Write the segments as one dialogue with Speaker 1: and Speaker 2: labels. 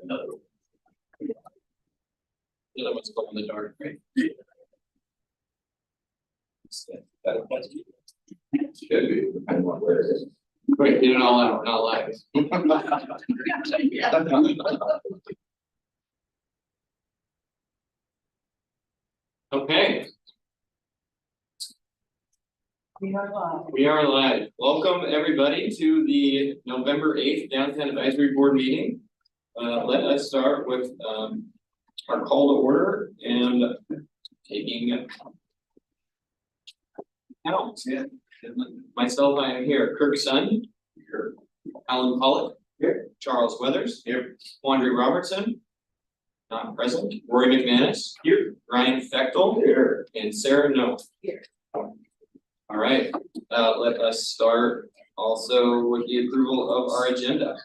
Speaker 1: Another one. The other one's glow in the dark, right? Could be, depending on where it is. Quick, get it all out, not live. Okay,
Speaker 2: We are live.
Speaker 1: we are live. Welcome, everybody, to the November 8th Downtown Advisory Board meeting. Let us start with our call to order and taking out. Myself, I am here. Kirk Sun. Here. Alan Pollock. Here. Charles Weathers. Here. Wandry Robertson. Not present. Roy McManus. Here. Ryan Fechtel. Here. And Sarah No.
Speaker 2: Here.
Speaker 1: All right. Let us start also with the approval of our agenda.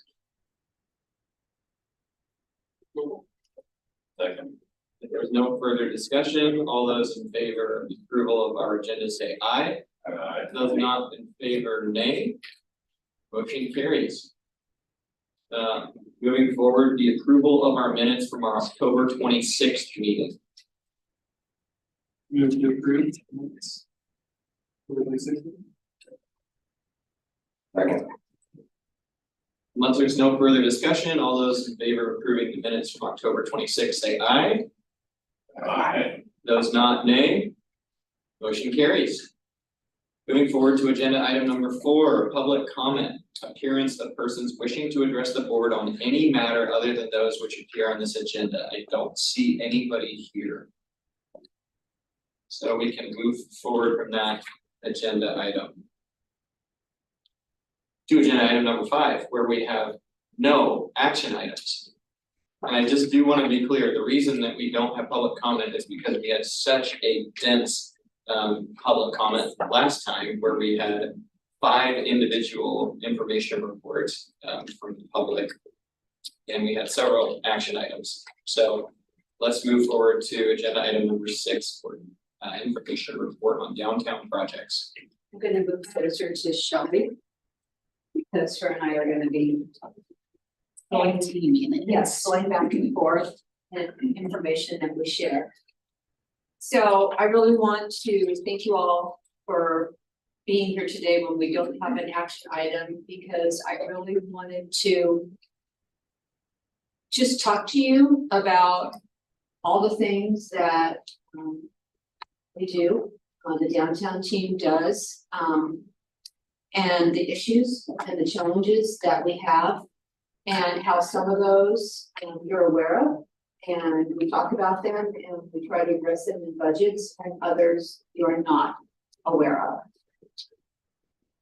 Speaker 1: Second. If there's no further discussion, all those in favor of the approval of our agenda say aye. Aye. Those not in favor, nay. Motion carries. Moving forward, the approval of our minutes from our October 26th meeting.
Speaker 3: Move to approve.
Speaker 1: Second. Unless there's no further discussion, all those in favor of approving the minutes from October 26th say aye. Aye. Those not, nay. Motion carries. Moving forward to agenda item number 4, public comment. Appearance of persons wishing to address the board on any matter other than those which appear on this agenda. I don't see anybody here. So we can move forward from that agenda item. To agenda item number 5, where we have no action items. And I just do want to be clear, the reason that we don't have public comment is because we had such a dense public comment last time, where we had 5 individual information reports from the public, and we had several action items. So let's move forward to agenda item number 6 for information report on downtown projects.
Speaker 2: I'm gonna move closer to Shelby. Because her and I are gonna be going back and forth and information that we share. So I really want to thank you all for being here today when we don't have an action item, because I really wanted to just talk to you about all the things that we do, the downtown team does, and the issues and the challenges that we have, and how some of those you're aware of, and we talk about them and we try to address them in budgets, and others you are not aware of.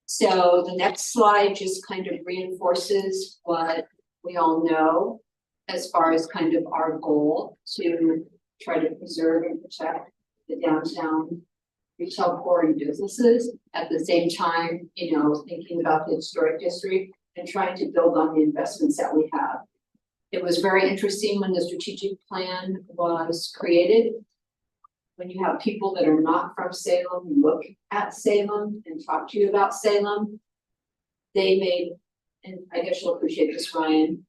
Speaker 2: So the next slide just kind of reinforces what we all know as far as kind of our goal to try to preserve and protect the downtown retail core and businesses, at the same time, you know, thinking about the historic district and trying to build on the investments that we have. It was very interesting when the strategic plan was created. When you have people that are not from Salem look at Salem and talk to you about Salem, they made, and I guess you'll appreciate this, Ryan,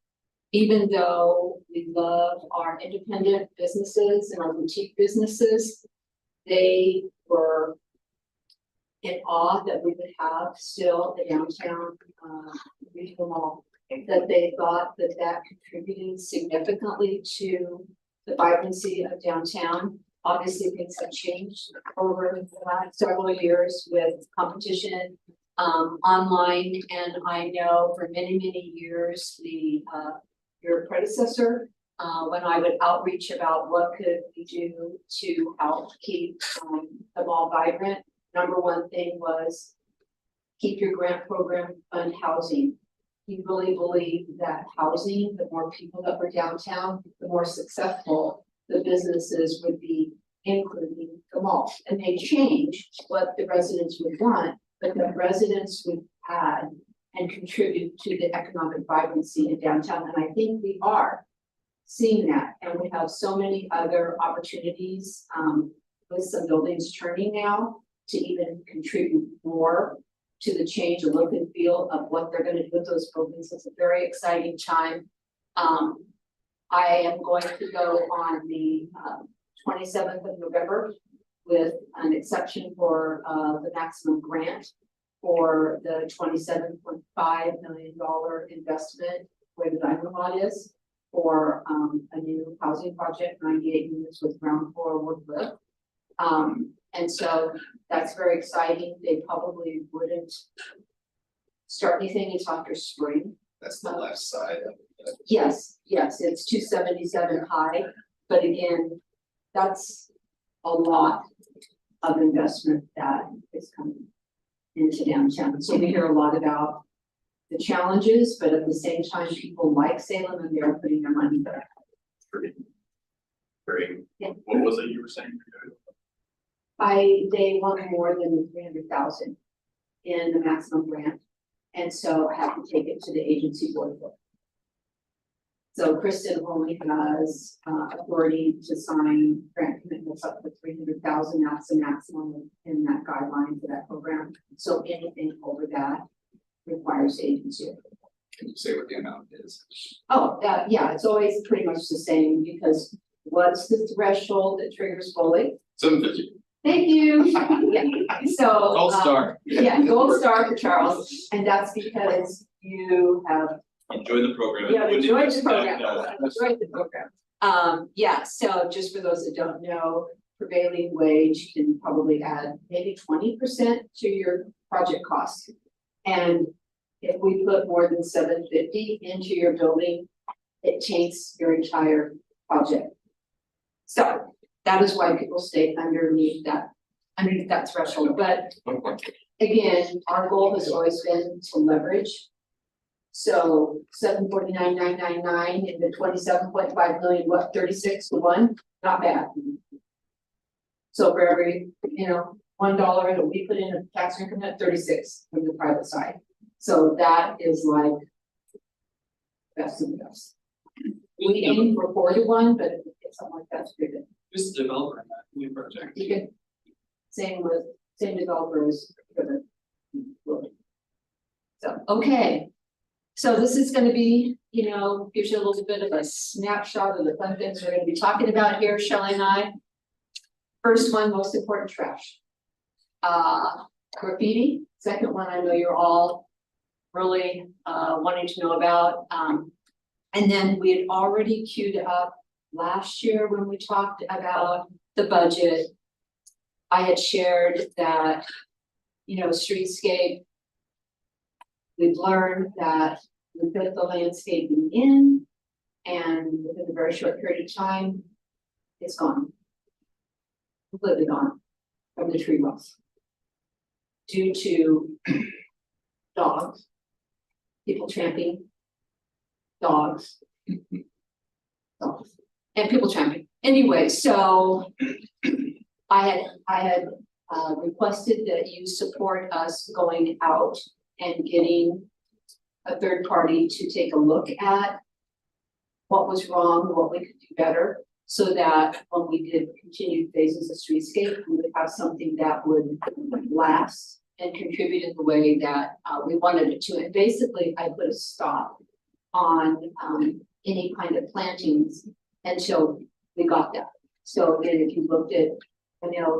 Speaker 2: even though we love our independent businesses and our boutique businesses, they were in awe that we would have still a downtown regional mall, that they thought that that contributed significantly to the vibrancy of downtown. Obviously, things have changed over the last several years with competition online, and I know for many, many years your predecessor, when I would outreach about what could we do to help keep the mall vibrant, number one thing was keep your grant program fund housing. He really believed that housing, the more people that were downtown, the more successful the businesses would be, including the mall. And they changed what the residents would want, but the residents would add and contribute to the economic vibrancy in downtown. And I think we are seeing that, and we have so many other opportunities with some buildings turning now to even contribute more to the change and look and feel of what they're going to do with those buildings. It's a very exciting time I am going to go on the 27th of November with an exception for the maximum grant for the $27.5 million investment where the Diamond Lot is for a new housing project, 98 units with ground floor wood lift. And so that's very exciting. They probably wouldn't start anything until after spring.
Speaker 3: That's the left side of it.
Speaker 2: Yes, it's 277 high, but again, that's a lot of investment that is coming into downtown. So we hear a lot about the challenges, but at the same time, people like Salem and they're putting their money there.
Speaker 3: Great.
Speaker 2: Yeah.
Speaker 3: What was it you were saying?
Speaker 2: They want more than 300,000 in the maximum grant. And so I have to take it to the agency board. So Kristen only has authority to sign grant commitments up to 300,000. That's the maximum in that guideline for that program. So anything over that requires agency.
Speaker 3: Can you say what the amount is?
Speaker 2: Oh, yeah, it's always pretty much the same because what's the threshold that triggers bully?
Speaker 3: 750.
Speaker 2: Thank you. Yeah. So
Speaker 1: Gold star.
Speaker 2: Yeah, gold star for Charles, and that's because you have
Speaker 3: Enjoy the program.
Speaker 2: enjoyed the program. Enjoyed the program. Yeah, so just for those that don't know, prevailing wage can probably add maybe 20% to your project costs. And if we put more than 750 into your building, it takes your entire project. So that is why people stay underneath that threshold. But again, our goal has always been to leverage. So 749,999 into 27.5 million, what, 36 to 1? Not bad. So for every, $1 that we put in a tax increment, 36 from the private side. So that is like best of the best. We aim for 4 to 1, but if it's something like that's pretty good.
Speaker 1: Who's the developer in that new project?
Speaker 2: You can, same developers. So, okay. So this is gonna be, gives you a little bit of a snapshot of the fun things we're gonna be talking about here, Shelley and I. First one, most important, trash. Graffiti, second one, I know you're all really wanting to know about. And then we had already queued up last year when we talked about the budget. I had shared that, streetscape, we've learned that we put the landscaping in and within a very short period of time, it's gone. Completely gone from the tree wells. Due to dogs, people tramping, dogs, and people tramping. Anyway, so I had requested that you support us going out and getting a third party to take a look at what was wrong, what we could do better, so that when we did continued phases of streetscape, we would have something that would last and contribute in the way that we wanted it to. And basically, I put a stop on any kind of plantings until we got that. So again, if you looked at,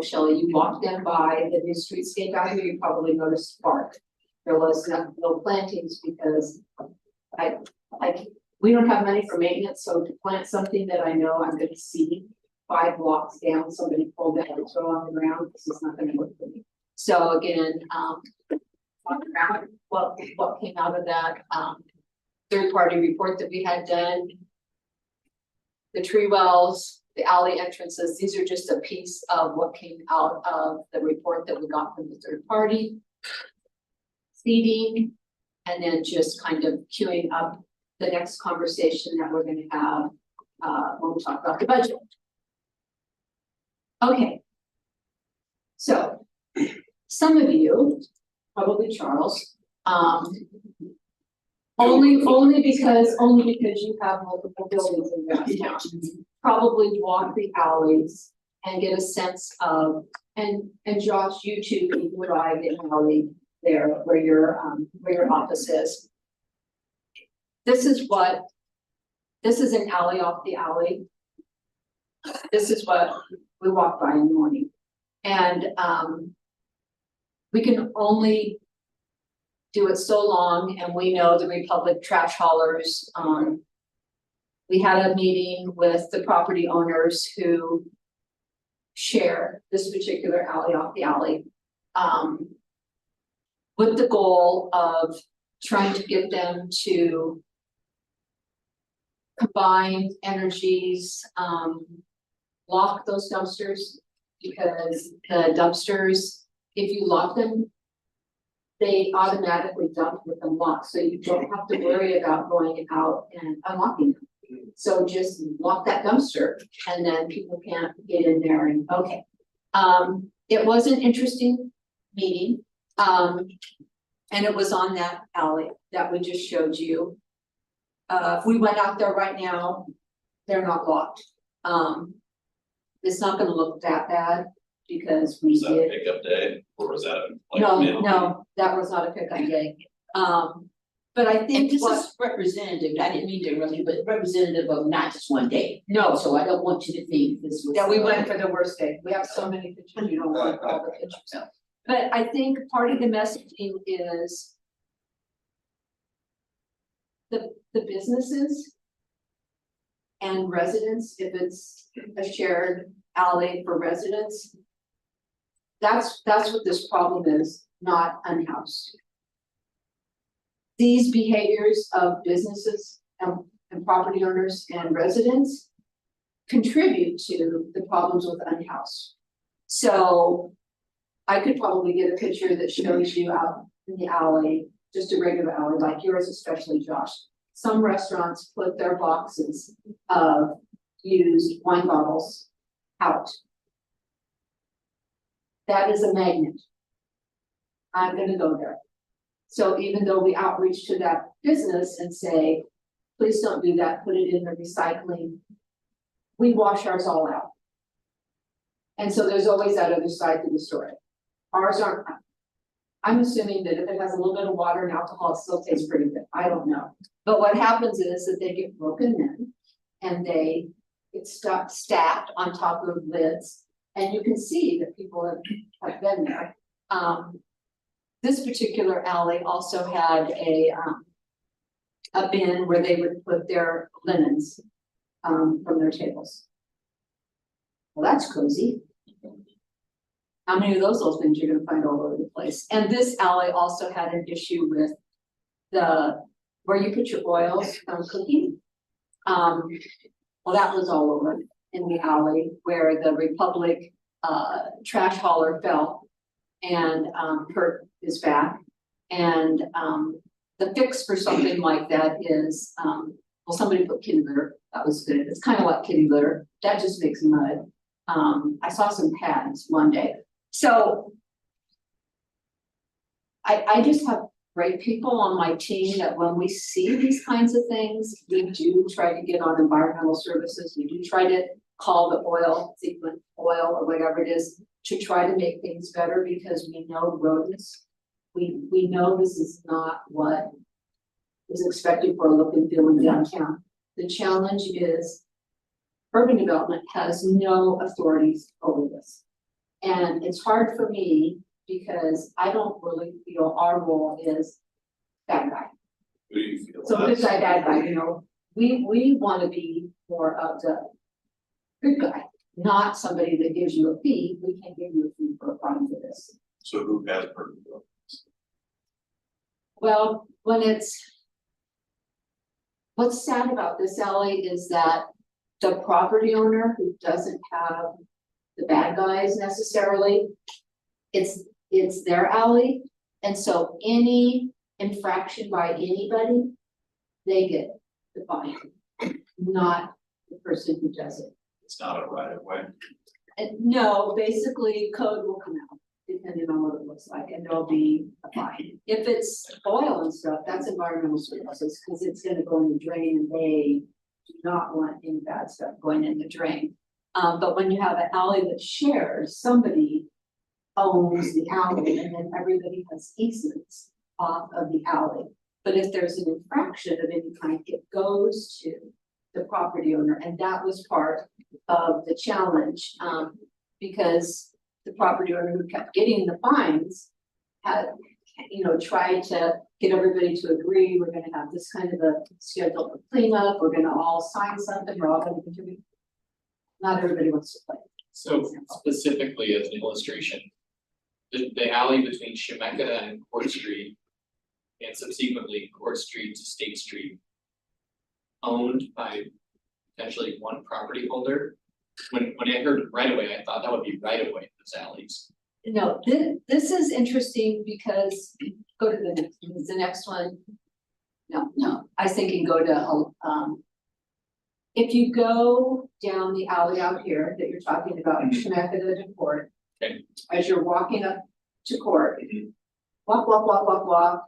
Speaker 2: Shelley, you walked them by the new streetscape out here, you probably noticed bark. There was no plantings because we don't have money for maintenance, so to plant something that I know I'm gonna see 5 blocks down, somebody pulled that and throw on the ground, this is not gonna work for me. So again, what came out of that third-party report that we had done, the tree wells, the alley entrances, these are just a piece of what came out of the report that we got from the third party. Seeding, and then just kind of queuing up the next conversation that we're going to have when we talk about the budget. Okay. So some of you, probably Charles, only because you have multiple buildings in downtown, probably walk the alleys and get a sense of, and Josh, you too can drive the alley there where your office is. This is what This is an alley off the alley. This is what we walk by in the morning. And, we can only do it so long, and we know the Republic trash haulers, we had a meeting with the property owners who share this particular alley off the alley. With the goal of trying to get them to combine energies, lock those dumpsters, because the dumpsters, if you lock them, they automatically dump with them locked, so you don't have to worry about going out and unlocking them. So just lock that dumpster, and then people can't get in there and, okay. It was an interesting meeting, and it was on that alley that we just showed you. If we went out there right now, they're not locked. It's not gonna look that bad, because we
Speaker 3: Was that a
Speaker 2: did.
Speaker 3: pickup day, or was that like?
Speaker 2: No,
Speaker 3: mail?
Speaker 2: no, that was not a pickup day. But I
Speaker 4: And
Speaker 2: think
Speaker 4: this
Speaker 2: what,
Speaker 4: is representative, I didn't mean to interrupt you, but representative of not just one day.
Speaker 2: no,
Speaker 4: So I don't want you to think this was.
Speaker 2: yeah, we went for the worst day. We have so many pictures, you don't want all the pictures. But I think part of the messaging is the businesses and residents, if it's a shared alley for residents, that's what this problem is, not unhoused. These behaviors of businesses and property owners and residents contribute to the problems with unhoused. So I could probably get a picture that shows you out in the alley, just a regular alley like yours, especially Josh. Some restaurants put their boxes of used wine bottles out. That is a magnet. I'm gonna go there. So even though we outreach to that business and say, please don't do that, put it in the recycling, we wash ours all out. And so there's always that other side to the story. Ours aren't. I'm assuming that if it has a little bit of water and alcohol, it still tastes pretty good. I don't know. But what happens is that they get broken in and they get stuck stacked on top of lids. And you can see that people have been there. This particular alley also had a bin where they would put their linens from their tables. Well, that's cozy. How many of those little things you're gonna find all over the place? And this alley also had an issue with where you put your oils from cooking. Well, that was all over in the alley where the Republic trash hauler fell and hurt his back. And the fix for something like that is, well, somebody put kitty litter. That was good. It's kind of like kitty litter. That just makes mud. I saw some pads one day. So I just have great people on my team that when we see these kinds of things, we do try to get on environmental services. We do try to call the oil, sequent oil or whatever it is, to try to make things better, because we know rodents. We know this is not what is expected for a look and feel in downtown. The challenge is urban development has no authorities over this. And it's hard for me because I don't really feel our role is bad guy.
Speaker 3: Who do you feel?
Speaker 2: So good
Speaker 3: that's-
Speaker 2: guy, bad guy, you know, we want to be more of the good guy, not somebody that gives you a fee. We can't give you a fee for applying for this.
Speaker 3: So who has permit?
Speaker 2: Well, what's sad about this alley is that the property owner who doesn't have the bad guys necessarily, it's their alley. And so any infraction by anybody, they get the fine, not the person who does it.
Speaker 3: It's not a right of way.
Speaker 2: And no, basically code will come out depending on what it looks like, and there'll be a fine. If it's oil and stuff, that's environmental services, because it's gonna go in the drain and they do not want any bad stuff going in the drain. But when you have an alley that shares, somebody owns the alley and then everybody has easements off of the alley. But if there's an infraction of any kind, it goes to the property owner, and that was part of the challenge. Because the property owner who kept getting the fines had, tried to get everybody to agree, we're gonna have this kind of a schedule for cleanup, we're gonna all sign something, we're all gonna contribute. Not everybody wants to play.
Speaker 1: So specifically as an illustration, the alley between Chemeketa and Court Street and subsequently Court Street to State Street owned by potentially one property holder. When I heard right away, I thought that would be right away, those alleys.
Speaker 2: No, this is interesting because, go to the next one. No, I was thinking go to, if you go down the alley out here that you're talking about, Chemeketa to Court.
Speaker 1: Okay.
Speaker 2: As you're walking up to Court, walk,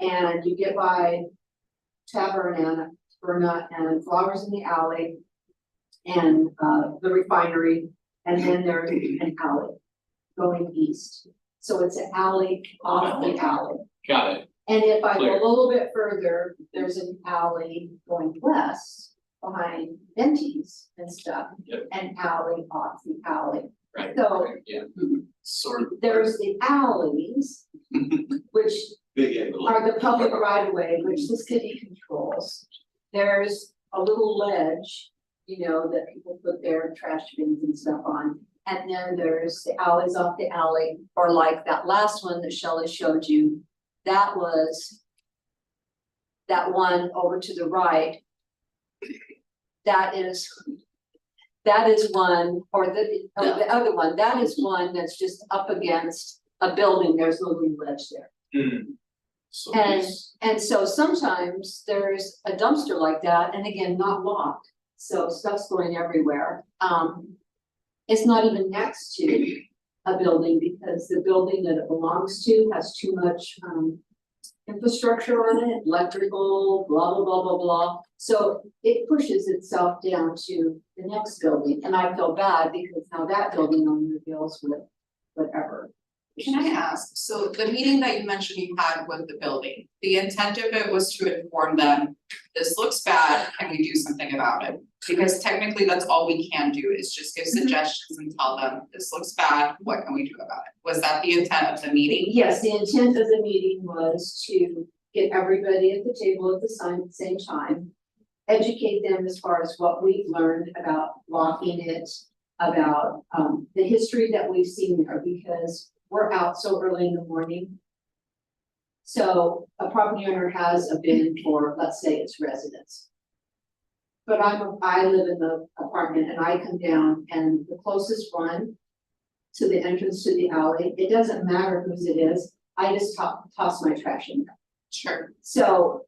Speaker 2: and you get by Taverna and Flowers in the Alley and the refinery, and then there's an alley going east. So it's an alley off the alley.
Speaker 1: Got it.
Speaker 2: And if I go
Speaker 1: Clear.
Speaker 2: a little bit further, there's an alley going west behind Benty's and stuff.
Speaker 1: Yep.
Speaker 2: An alley off the alley.
Speaker 1: Right.
Speaker 2: So
Speaker 1: Yeah.
Speaker 3: Sort of.
Speaker 2: there's the alleys, which
Speaker 3: Big and little.
Speaker 2: are the public right of way, which the city controls. There's a little ledge, that people put their trash bins and stuff on. And then there's the alleys off the alley, or like that last one that Shelley showed you. That was that one over to the right. That is one, or the other one, that is one that's just up against a building, there's no little ledge there.
Speaker 3: So
Speaker 2: And,
Speaker 3: this-
Speaker 2: and so sometimes there's a dumpster like that, and again, not locked, so stuff's going everywhere. It's not even next to a building because the building that it belongs to has too much, infrastructure on it, electrical, blah, blah, blah, blah, blah. So it pushes itself down to the next building, and I feel bad because now that building owner deals with whatever.
Speaker 5: Can I ask, so the meeting that you mentioned you had with the building, the intent of it was to inform them, this looks bad, can we do something about it? Because technically, that's all we can do, is just give suggestions and tell them, this looks bad, what can we do about it? Was that the intent of the meeting?
Speaker 2: Yes, the intent of the meeting was to get everybody at the table at the same time. Educate them as far as what we've learned about locking it, about the history that we've seen there, because we're out so early in the morning. So a property owner has a bin for, let's say it's residence. But I live in the apartment and I come down and the closest one to the entrance to the alley, it doesn't matter whose it is, I just toss my trash in there.
Speaker 5: Sure.
Speaker 2: So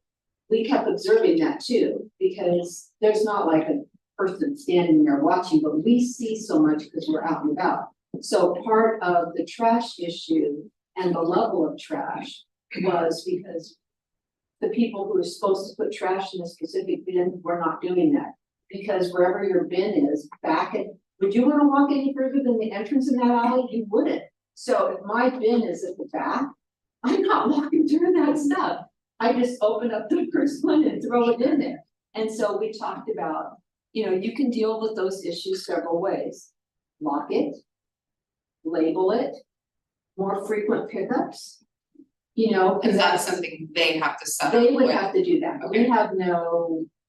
Speaker 2: we kept observing that too, because there's not like a person standing there watching, but we see so much because we're out and about. So part of the trash issue and the level of trash was because the people who are supposed to put trash in a specific bin were not doing that. Because wherever your bin is, would you wanna walk any further than the entrance in that alley? You wouldn't. So if my bin is at the back, I'm not walking through that stuff. I just open up the first one and throw it in there. And so we talked about, you can deal with those issues several ways. Lock it, label it, more frequent pickups.
Speaker 5: Is that something they have to set up
Speaker 2: They would
Speaker 5: with?
Speaker 2: have to do that.
Speaker 5: Okay.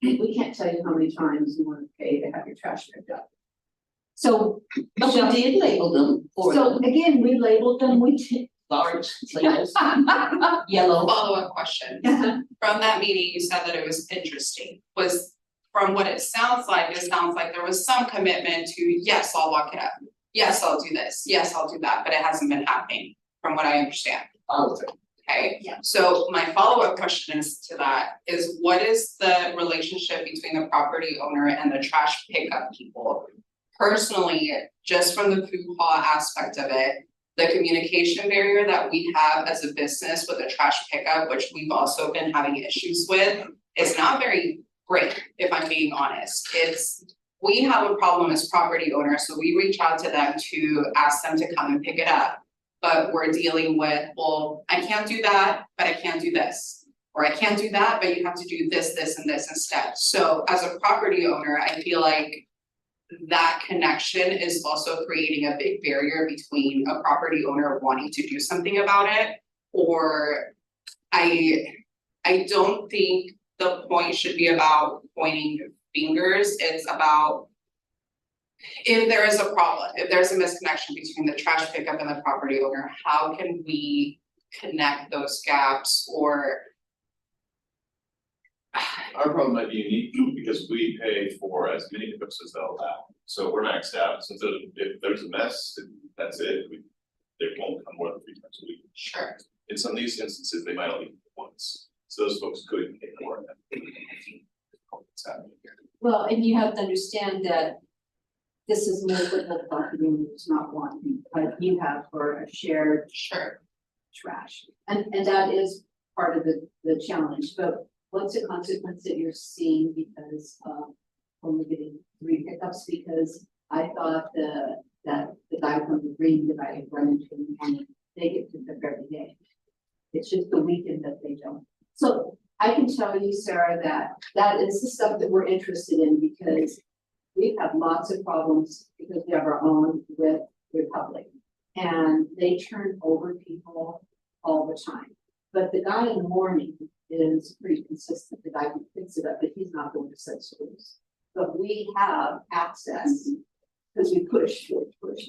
Speaker 2: We can't tell you how many times you want to pay to have your trash picked up. So,
Speaker 4: But we did label them for
Speaker 2: so
Speaker 4: them,
Speaker 2: again, we labeled them, we did.
Speaker 4: large labels, yellow.
Speaker 5: Follow-up question, from that meeting, you said that it was interesting, from what it sounds like there was some commitment to, yes, I'll walk it up. Yes, I'll do this, yes, I'll do that, but it hasn't been happening, from what I understand. Okay,
Speaker 2: Yeah.
Speaker 5: so my follow-up question is to that is, what is the relationship between the property owner and the trash pickup people? Personally, just from the food hall aspect of it, the communication barrier that we have as a business with the trash pickup, which we've also been having issues with, is not very great, if I'm being honest. We have a problem as property owners, so we reach out to them to ask them to come and pick it up. But we're dealing with, well, I can't do that, but I can do this. or I can't do that, but you have to do this, this, and this instead. So as a property owner, I feel like that connection is also creating a big barrier between a property owner wanting to do something about it, or I don't think the point should be about pointing fingers, it's about if there is a problem, if there's a misconnection between the trash pickup and the property owner, how can we connect those gaps or
Speaker 3: Our problem might be unique because we pay for as many pickups as they'll allow, so we're maxed out, so if there's a mess, that's it, they won't come more than 3 times a week.
Speaker 5: sure,
Speaker 3: In some of these instances, they might only come once, so those folks could pay more than that. What's happening here?
Speaker 2: Well, and you have to understand that this is multiple property owners, not one, but you have for a shared
Speaker 5: sure,
Speaker 2: trash. And that is part of the challenge, but what's the consequence that you're seeing because only getting 3 pickups? Because I thought that the guy from the green that I run into in the morning, they get picked up every day. It's just the weekend that they don't. So I can tell you, Sarah, that is the stuff that we're interested in because we've had lots of problems because we have our own with Republic. And they turn over people all the time. But the guy in the morning is pretty consistent, the guy who picks it up, but he's not going to set schools. But we have access, because we push,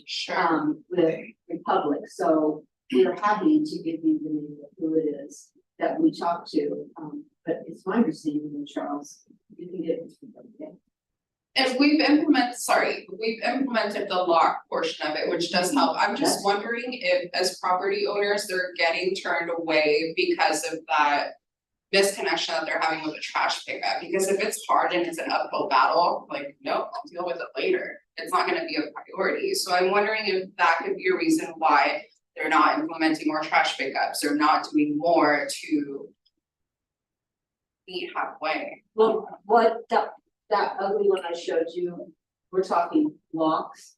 Speaker 5: sure.
Speaker 2: with Republic, so we're happy to give you the name of who it is that we talk to, but it's my understanding that Charles, you can get it. Okay.
Speaker 5: And we've implemented the lock portion of it, which does help. I'm just wondering if as property owners, they're getting turned away because of that misconnection that they're having with the trash pickup. Because if it's hard and it's an uphill battle, like, no, I'll deal with it later. It's not gonna be a priority. So I'm wondering if that could be a reason why they're not implementing more trash pickups or not doing more to meet halfway.
Speaker 2: Well, what that ugly one I showed you, we're talking locks.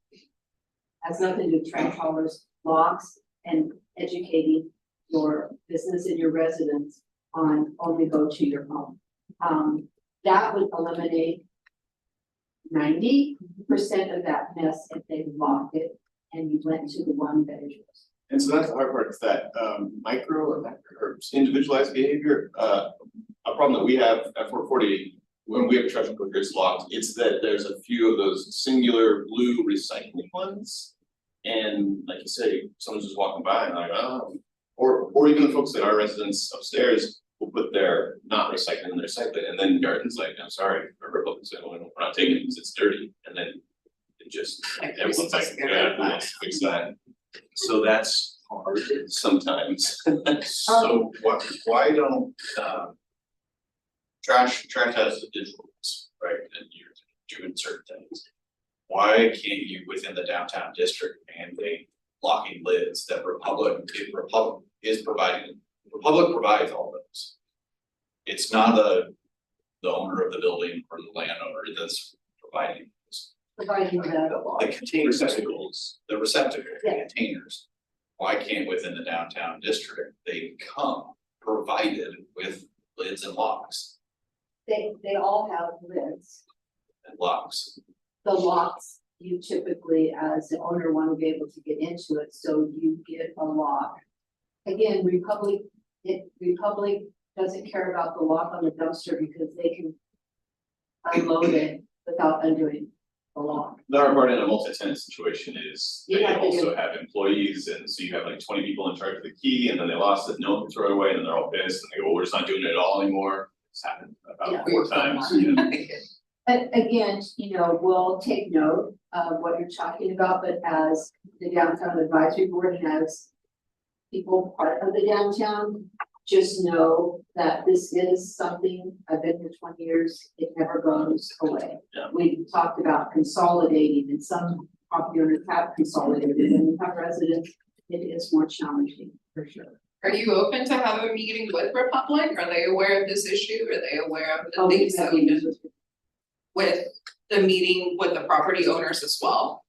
Speaker 2: Has nothing to do with trash haulers, locks, and educating your business and your residents on only go to your home. That would eliminate 90% of that mess if they locked it and you went to the one that is yours.
Speaker 3: And so that's the hard part, is that micro or individualized behavior, a problem that we have at 440. When we have a trash cooker, it's locked, it's that there's a few of those singular blue recycling ones. And like you say, someone's just walking by and like, oh, or even the folks that our residents upstairs will put their not recycling in their recycling, and then Garden's like, I'm sorry, we're not taking it because it's dirty, and then it just,
Speaker 5: Like,
Speaker 3: everyone's like, yeah, who wants to fix that? So that's hard sometimes.
Speaker 6: So why don't, trash has the digital ones, right, and you're doing certain things. Why can't you, within the downtown district, mandate locking lids that Republic provides all those? It's not the owner of the building or the landowner that's providing those.
Speaker 2: Providing
Speaker 6: The container receptacles, the receptacle
Speaker 2: Yeah.
Speaker 6: containers. Why can't within the downtown district, they come provided with lids and locks
Speaker 2: they all have lids.
Speaker 6: and locks?
Speaker 2: The locks, you typically, as the owner, want to be able to get into it, so you get a lock. Again, Republic doesn't care about the lock on the dumpster because they can unload it without undoing the lock.
Speaker 3: The hard part in a multi-tenant situation is
Speaker 2: You
Speaker 3: they
Speaker 2: have to
Speaker 3: also have employees, and so you have like 20 people in charge of the key, and then they lost it, no one can throw it away, and then they're all pissed, and they go, well, we're just not doing it at all anymore. It's happened
Speaker 2: Yeah.
Speaker 3: about 4 times, you know.
Speaker 2: But again, we'll take note of what you're talking about, but as the downtown advisory board has people part of the downtown, just know that this is something, I've been here 20 years, it never goes away.
Speaker 3: Yeah.
Speaker 2: We talked about consolidating, and some property owners have consolidated, and we have residents, it is more challenging, for sure.
Speaker 5: Are you open to have a meeting with Republic? Are they aware of this issue? Are they aware of the
Speaker 2: Oh,
Speaker 5: things that we did
Speaker 2: yeah.
Speaker 5: with the meeting with the property owners as well?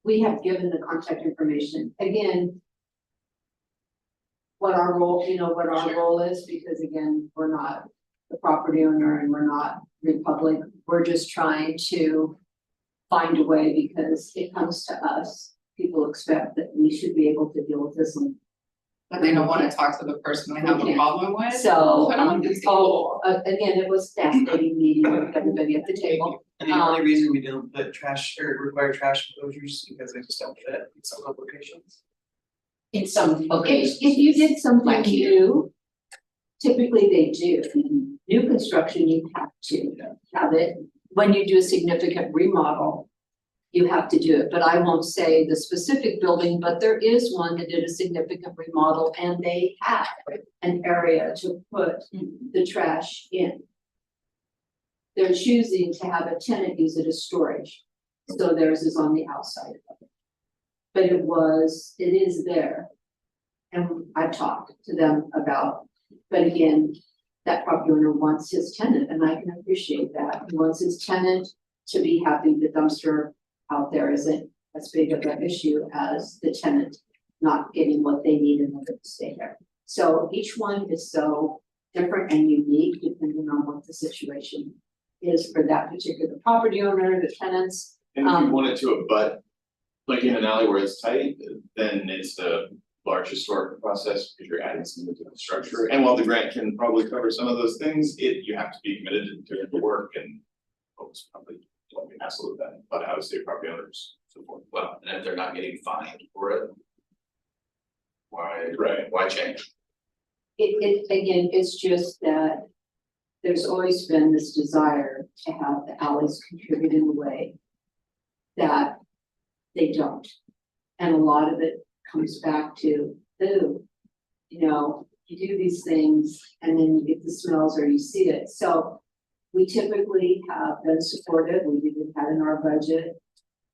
Speaker 2: We have given the contact information, again. what our role, what our role is, because again, we're not the property owner and we're not Republic. We're just trying to find a way, because it comes to us. People expect that we should be able to deal with this, and
Speaker 5: But they don't wanna talk to the person they have a
Speaker 2: Okay.
Speaker 5: problem with.
Speaker 2: so,
Speaker 5: Put 'em on the table.
Speaker 2: again, it was fascinating meeting with everybody at the table.
Speaker 7: And the only reason we don't put trash or require trash enclosures because they just don't fit in some locations.
Speaker 4: In some
Speaker 2: If,
Speaker 4: occasions.
Speaker 2: if you did something
Speaker 4: Like here.
Speaker 2: new, typically they do. In new construction, you have to have it. When you do a significant remodel, you have to do it, but I won't say the specific building, but there is one that did a significant remodel and they had an area to put the trash in. They're choosing to have a tenant use it as storage, so theirs is on the outside of it. But it is there. And I talked to them about, but again, that property owner wants his tenant, and I can appreciate that. He wants his tenant to be happy. The dumpster out there isn't as big of an issue as the tenant not getting what they need in order to stay there. So each one is so different and unique depending on what the situation is for that particular property owner, the tenants.
Speaker 3: And if you wanted to abut, like in an alley where it's tight, then it's a large historic process because you're adding something to the structure. And while the grant can probably cover some of those things, you have to be committed to doing the work, and folks probably don't be hassle with that, but I would say property owners support.
Speaker 6: Well, and if they're not getting fined for it.
Speaker 3: Right.
Speaker 6: Why change?
Speaker 2: Again, it's just that there's always been this desire to have the alleys contribute in a way that they don't. And a lot of it comes back to, ooh, you do these things and then you get the smells or you see it. So we typically have been supportive. We even had in our budget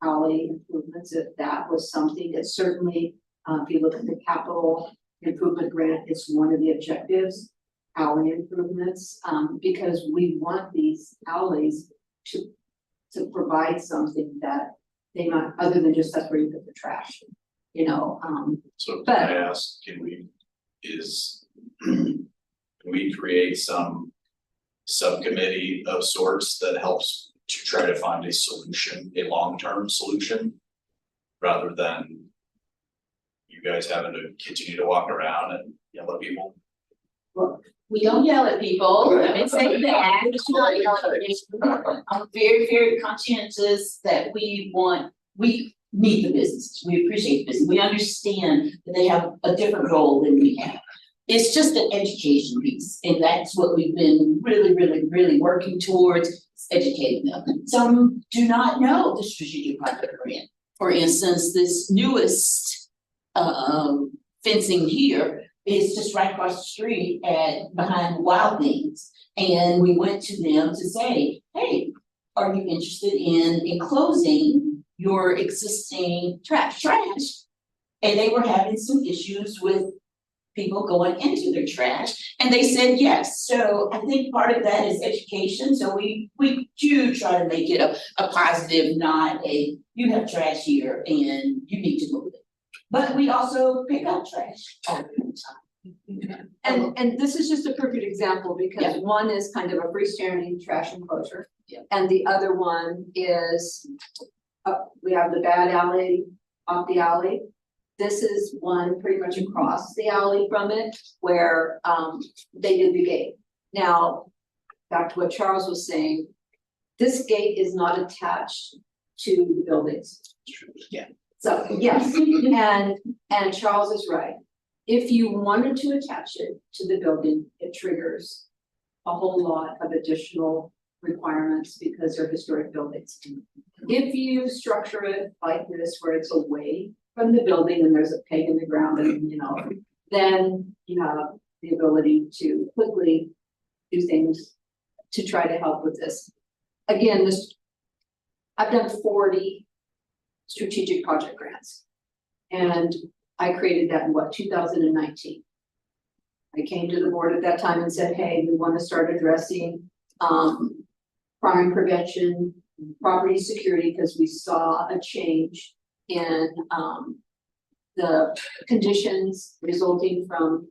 Speaker 2: alley improvements. If that was something that certainly, if you look at the capital improvement grant, it's one of the objectives, alley improvements, because we want these alleys to provide something they might, other than just that's where you put the trash,
Speaker 6: So can
Speaker 2: But-
Speaker 6: I ask, can we create some subcommittee of sorts that helps to try to find a solution, a long-term solution? Rather than you guys having to continue to walk around and yell at people?
Speaker 4: We don't yell at people, let me say that, we're just not yelling at people. I'm very, very conscientious that we meet the businesses, we appreciate the business, we understand that they have a different role than we have. It's just an education piece, and that's what we've been really working towards, educating them. Some do not know the strategic project grant. For instance, this newest fencing here is just right across the street behind Wild Things. And we went to them to say, hey, are you interested in enclosing your existing trash? And they were having some issues with people going into their trash, and they said yes. So I think part of that is education. So we do try to make it a positive, not a, you have trash here and you need to move it. But we also pick up trash all the time.
Speaker 2: And this is just a perfect example, because one is kind of a freestanding trash enclosure.
Speaker 4: Yeah.
Speaker 2: And the other one is, we have the bad alley off the alley. This is one pretty much across the alley from it, where they did the gate. Now, back to what Charles was saying, this gate is not attached to the buildings.
Speaker 6: Yeah.
Speaker 2: So, yes, and Charles is right. If you wanted to attach it to the building, it triggers a whole lot of additional requirements because they're historic buildings. If you structure it like this, where it's away from the building and there's a peg in the ground and, then you have the ability to quickly do things to try to help with this. Again, I've done 40 strategic project grants. And I created that in 2019. I came to the board at that time and said, hey, we want to start addressing crime prevention, property security, because we saw a change in the conditions resulting from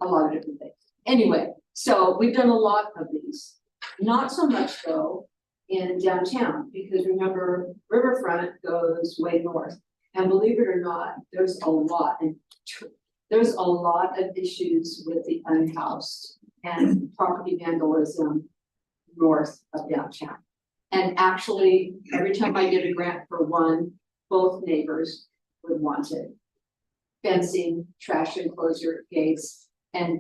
Speaker 2: a lot of different things. Anyway, so we've done a lot of these, not so much though in downtown, because remember, Riverfront goes way north. And believe it or not, there's a lot of issues with the unhoused and property vandalism north of downtown. And actually, every time I get a grant for one, both neighbors would want it. Fencing, trash enclosure, gates, and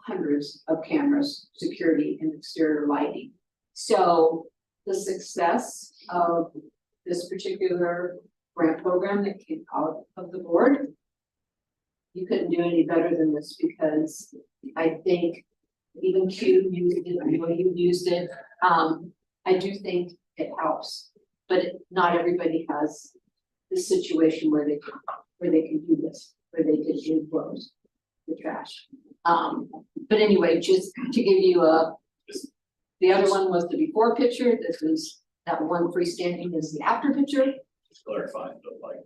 Speaker 2: hundreds of cameras, security and exterior lighting. So the success of this particular grant program that came out of the board, you couldn't do any better than this, because I think even Q used it, I know you used it. I do think it helps, but not everybody has the situation where they can do this, where they can enclose the trash. But anyway, just to give you the other one was the before picture. This is that one freestanding is the after picture.
Speaker 6: Just clarifying, but like,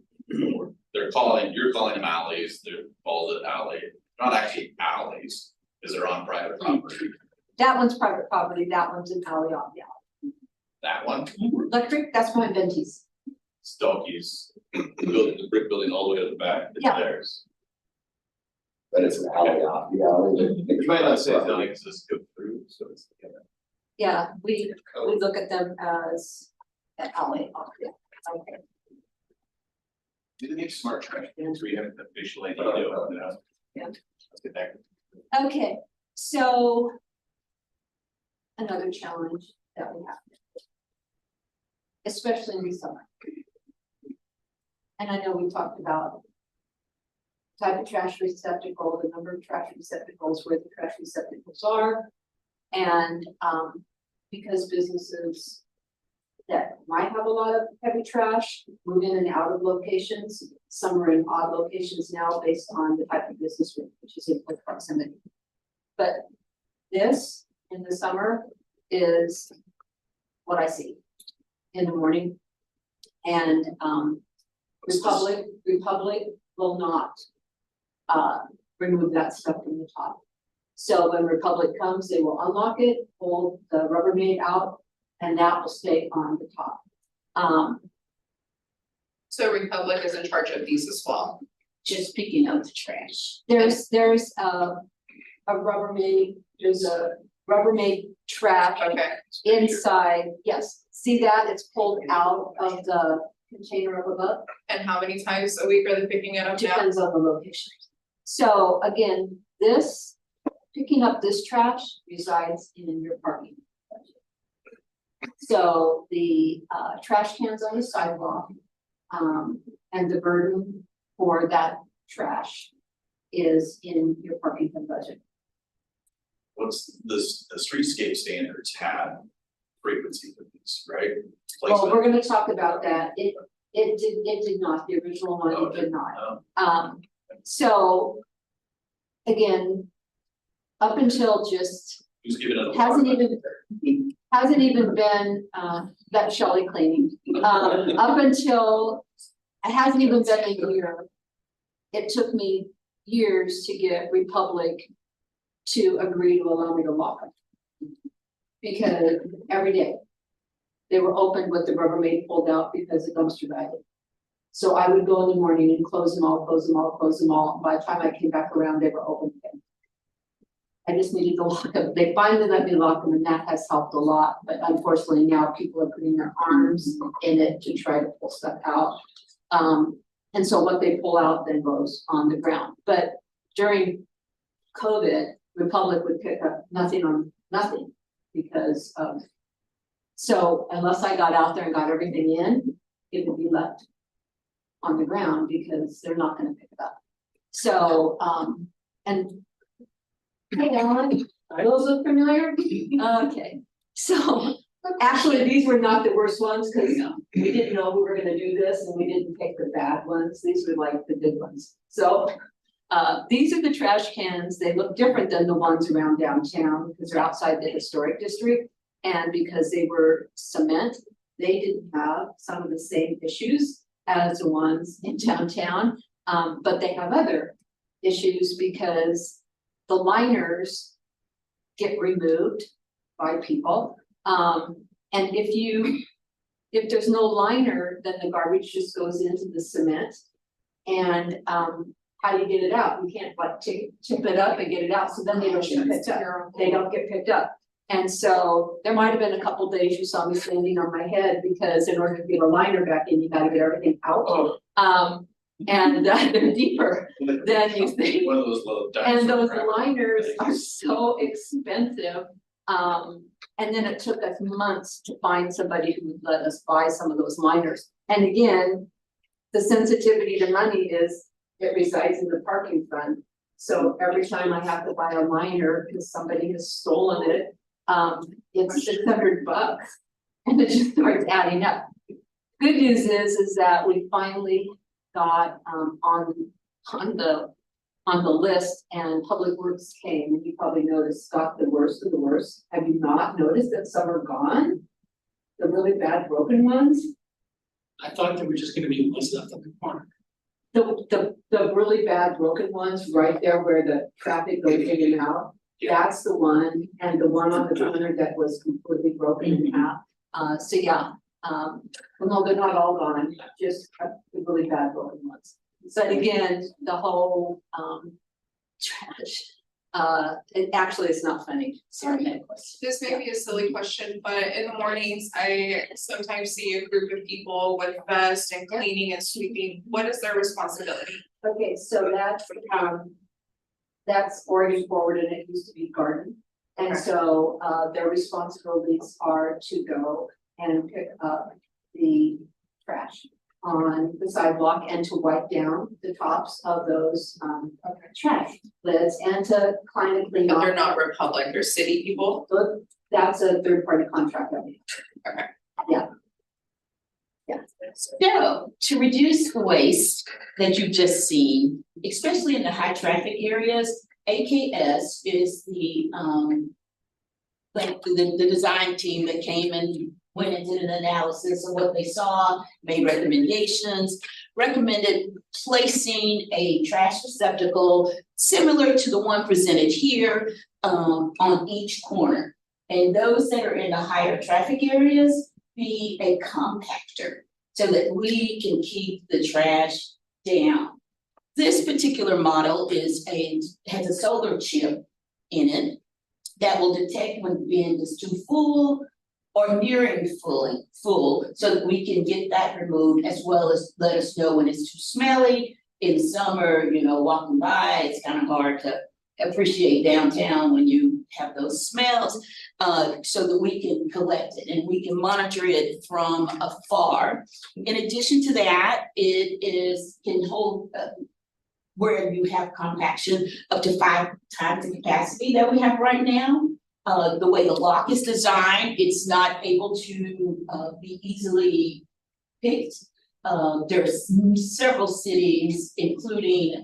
Speaker 6: you're calling them alleys, they're called it alley, not actually alleys, because they're on private property.
Speaker 2: That one's private property, that one's an alley off the alley.
Speaker 6: That one,
Speaker 2: Electric, that's behind Venty's.
Speaker 6: Stokey's, building the brick building all the way to the back, it's
Speaker 2: Yeah.
Speaker 6: theirs.
Speaker 8: But it's an alley off the alley.
Speaker 6: You might not say that because this go through, so it's.
Speaker 2: Yeah, we look at them as an alley off the alley. Okay.
Speaker 6: Do they make smart trash cans where you have the visual ID to open it up?
Speaker 2: Yeah.
Speaker 6: Let's get back.
Speaker 2: Okay, so another challenge that we have, especially in the summer. And I know we talked about type of trash receptacle, the number of trash receptacles, where the trash receptacles are. And because businesses that might have a lot of heavy trash move in and out of locations, some are in odd locations now based on the type of business which is in close proximity. But this in the summer is what I see in the morning. And Republic will not remove that stuff from the top. So when Republic comes, they will unlock it, pull the Rubbermaid out, and that will stay on the top.
Speaker 5: So Republic is in charge of these as well.
Speaker 4: Just picking up the trash.
Speaker 2: There's a Rubbermaid, there's a Rubbermaid trash
Speaker 5: Okay,
Speaker 2: inside, yes, see that, it's pulled out of the container up above,
Speaker 5: and how many times a week are they picking it up now?
Speaker 2: depends on the location. So again, picking up this trash resides in your parking budget. So the trash cans on the sidewalk, and the burden for that trash is in your parking fund budget.
Speaker 6: What's this, the streetscape standards had frequency for these, right?
Speaker 2: Well,
Speaker 6: Placement.
Speaker 2: we're gonna talk about that. It did not, the original one,
Speaker 6: Oh,
Speaker 2: it did not.
Speaker 6: Oh,
Speaker 2: So again, up until just,
Speaker 6: who's giving it?
Speaker 2: hasn't even been, that Shelley cleaning. Up until, it hasn't even been a year. It took me years to get Republic to agree to allow me to lock them. Because every day, they were open with the Rubbermaid pulled out because the dumpster died. So I would go in the morning and close them all. By the time I came back around, they were open again. I just needed to lock them. They finally let me lock them, and that has helped a lot. But unfortunately now people are putting their arms in it to try to pull stuff out. And so what they pull out then goes on the ground. But during COVID, Republic would pick up nothing on nothing because of, so unless I got out there and got everything in, it would be left on the ground because they're not gonna pick it up. So, and hey, Alan, those look familiar? Okay, so actually, these were not the worst ones because we didn't know we were gonna do this and we didn't pick the bad ones. These were like the good ones. So these are the trash cans. They look different than the ones around downtown because they're outside the historic district. And because they were cement, they didn't have some of the same issues as the ones in downtown. But they have other issues because the liners get removed by people. And if there's no liner, then the garbage just goes into the cement. And, how do you get it out? You can't like tip it up and get it out, so then they don't get picked up, they don't get picked up. And so there might have been a couple days you saw me standing on my head because in order to get a liner back in, you gotta get everything out. And they're deeper than you think.
Speaker 6: One of those little.
Speaker 2: And those
Speaker 6: dinosaur crab
Speaker 2: liners
Speaker 6: things.
Speaker 2: are so expensive. And then it took us months to find somebody who would let us buy some of those liners. And again, the sensitivity to money is it resides in the parking fund. So every time I have to buy a liner because somebody has stolen it, it's $600 and it just starts adding up. Good news is that we finally got on the list and Public Works came, and you probably noticed got the worst of the worst. Have you not noticed that some are gone? The really bad broken ones?
Speaker 9: I thought there were just gonna be ones left on the corner.
Speaker 2: The really bad broken ones right there where the traffic goes in and out. That's the one, and the one on the corner that was completely broken in half. So yeah, well, no, they're not all gone, just the really bad broken ones. But again, the whole trash, it actually is not funny, sorry, Nicholas.
Speaker 5: This may be a silly question, but in the mornings, I sometimes see a group of people with vests and cleaning and sweeping. What is their responsibility?
Speaker 2: Okay, so that's Oregon Forward and it used to be Garden. And
Speaker 5: Okay.
Speaker 2: so their responsibilities are to go and pick up the trash on the sidewalk and to wipe down the tops of those trash lids and to clean and clean
Speaker 5: But
Speaker 2: off.
Speaker 5: they're not Republic, they're city people.
Speaker 2: But that's a third party contract that we have.
Speaker 5: Okay.
Speaker 2: Yeah. Yeah.
Speaker 4: So, to reduce the waste that you've just seen, especially in the high traffic areas, AKS is the the design team that came and went and did an analysis of what they saw, made recommendations, recommended placing a trash receptacle similar to the one presented here, on each corner. And those that are in the higher traffic areas be a compactor so that we can keep the trash down. This particular model has a solar chip in it that will detect when the bin is too full or nearing full, so that we can get that removed, as well as let us know when it's too smelly. In summer, walking by, it's kind of hard to appreciate downtown when you have those smells, so that we can collect it and we can monitor it from afar. In addition to that, can hold where you have compaction up to 5 times the capacity that we have right now. The way the lock is designed, it's not able to be easily picked. There's several cities, including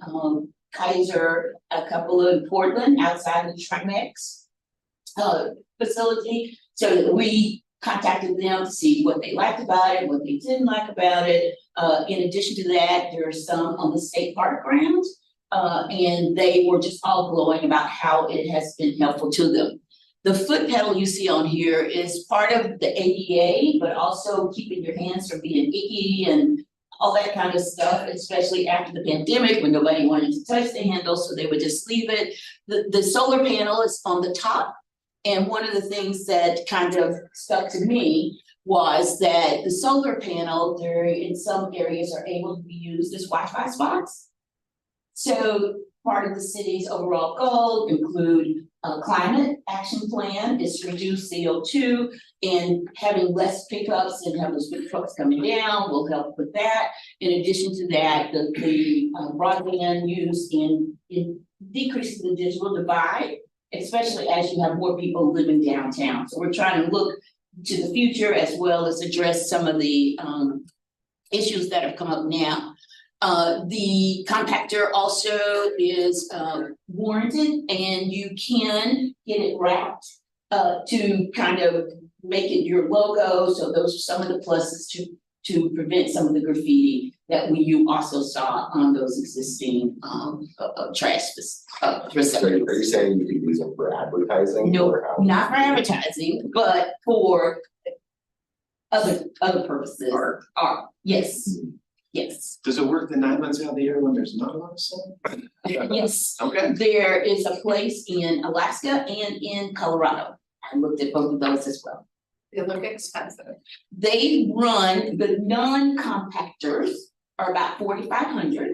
Speaker 4: Kaiser, a couple in Portland outside of the Trimex facility. So we contacted them to see what they liked about it, what they didn't like about it. In addition to that, there are some on the state park grounds, and they were just all glowing about how it has been helpful to them. The foot pedal you see on here is part of the ADA, but also keeping your hands from being icky and all that kind of stuff, especially after the pandemic when nobody wanted to touch the handle, so they would just leave it. The solar panel is on the top. And one of the things that kind of stuck to me was that the solar panel, there in some areas are able to be used as Wi-Fi spots. So part of the city's overall goal include a climate action plan is to reduce CO2, and having less pickups and have those big trucks coming down will help with that. In addition to that, the broadband use in decreasing the digital divide, especially as you have more people living downtown. So we're trying to look to the future as well as address some of the issues that have come up now. The compactor also is warranted, and you can get it wrapped to kind of make it your logo. So those are some of the pluses to prevent some of the graffiti that you also saw on those existing, trash,
Speaker 8: So
Speaker 4: receptacles.
Speaker 8: are you saying you could use them for advertising?
Speaker 4: No,
Speaker 8: or how?
Speaker 4: not for advertising, but for other purposes.
Speaker 6: Art.
Speaker 4: Art, yes, yes,
Speaker 3: Does it work the 9 months out of the year when there's not a lot of sun?
Speaker 4: yes.
Speaker 3: Okay.
Speaker 4: There is a place in Alaska and in Colorado. I looked at both of those as well.
Speaker 5: They look expensive.
Speaker 4: They run, the non-compactors are about 4,500.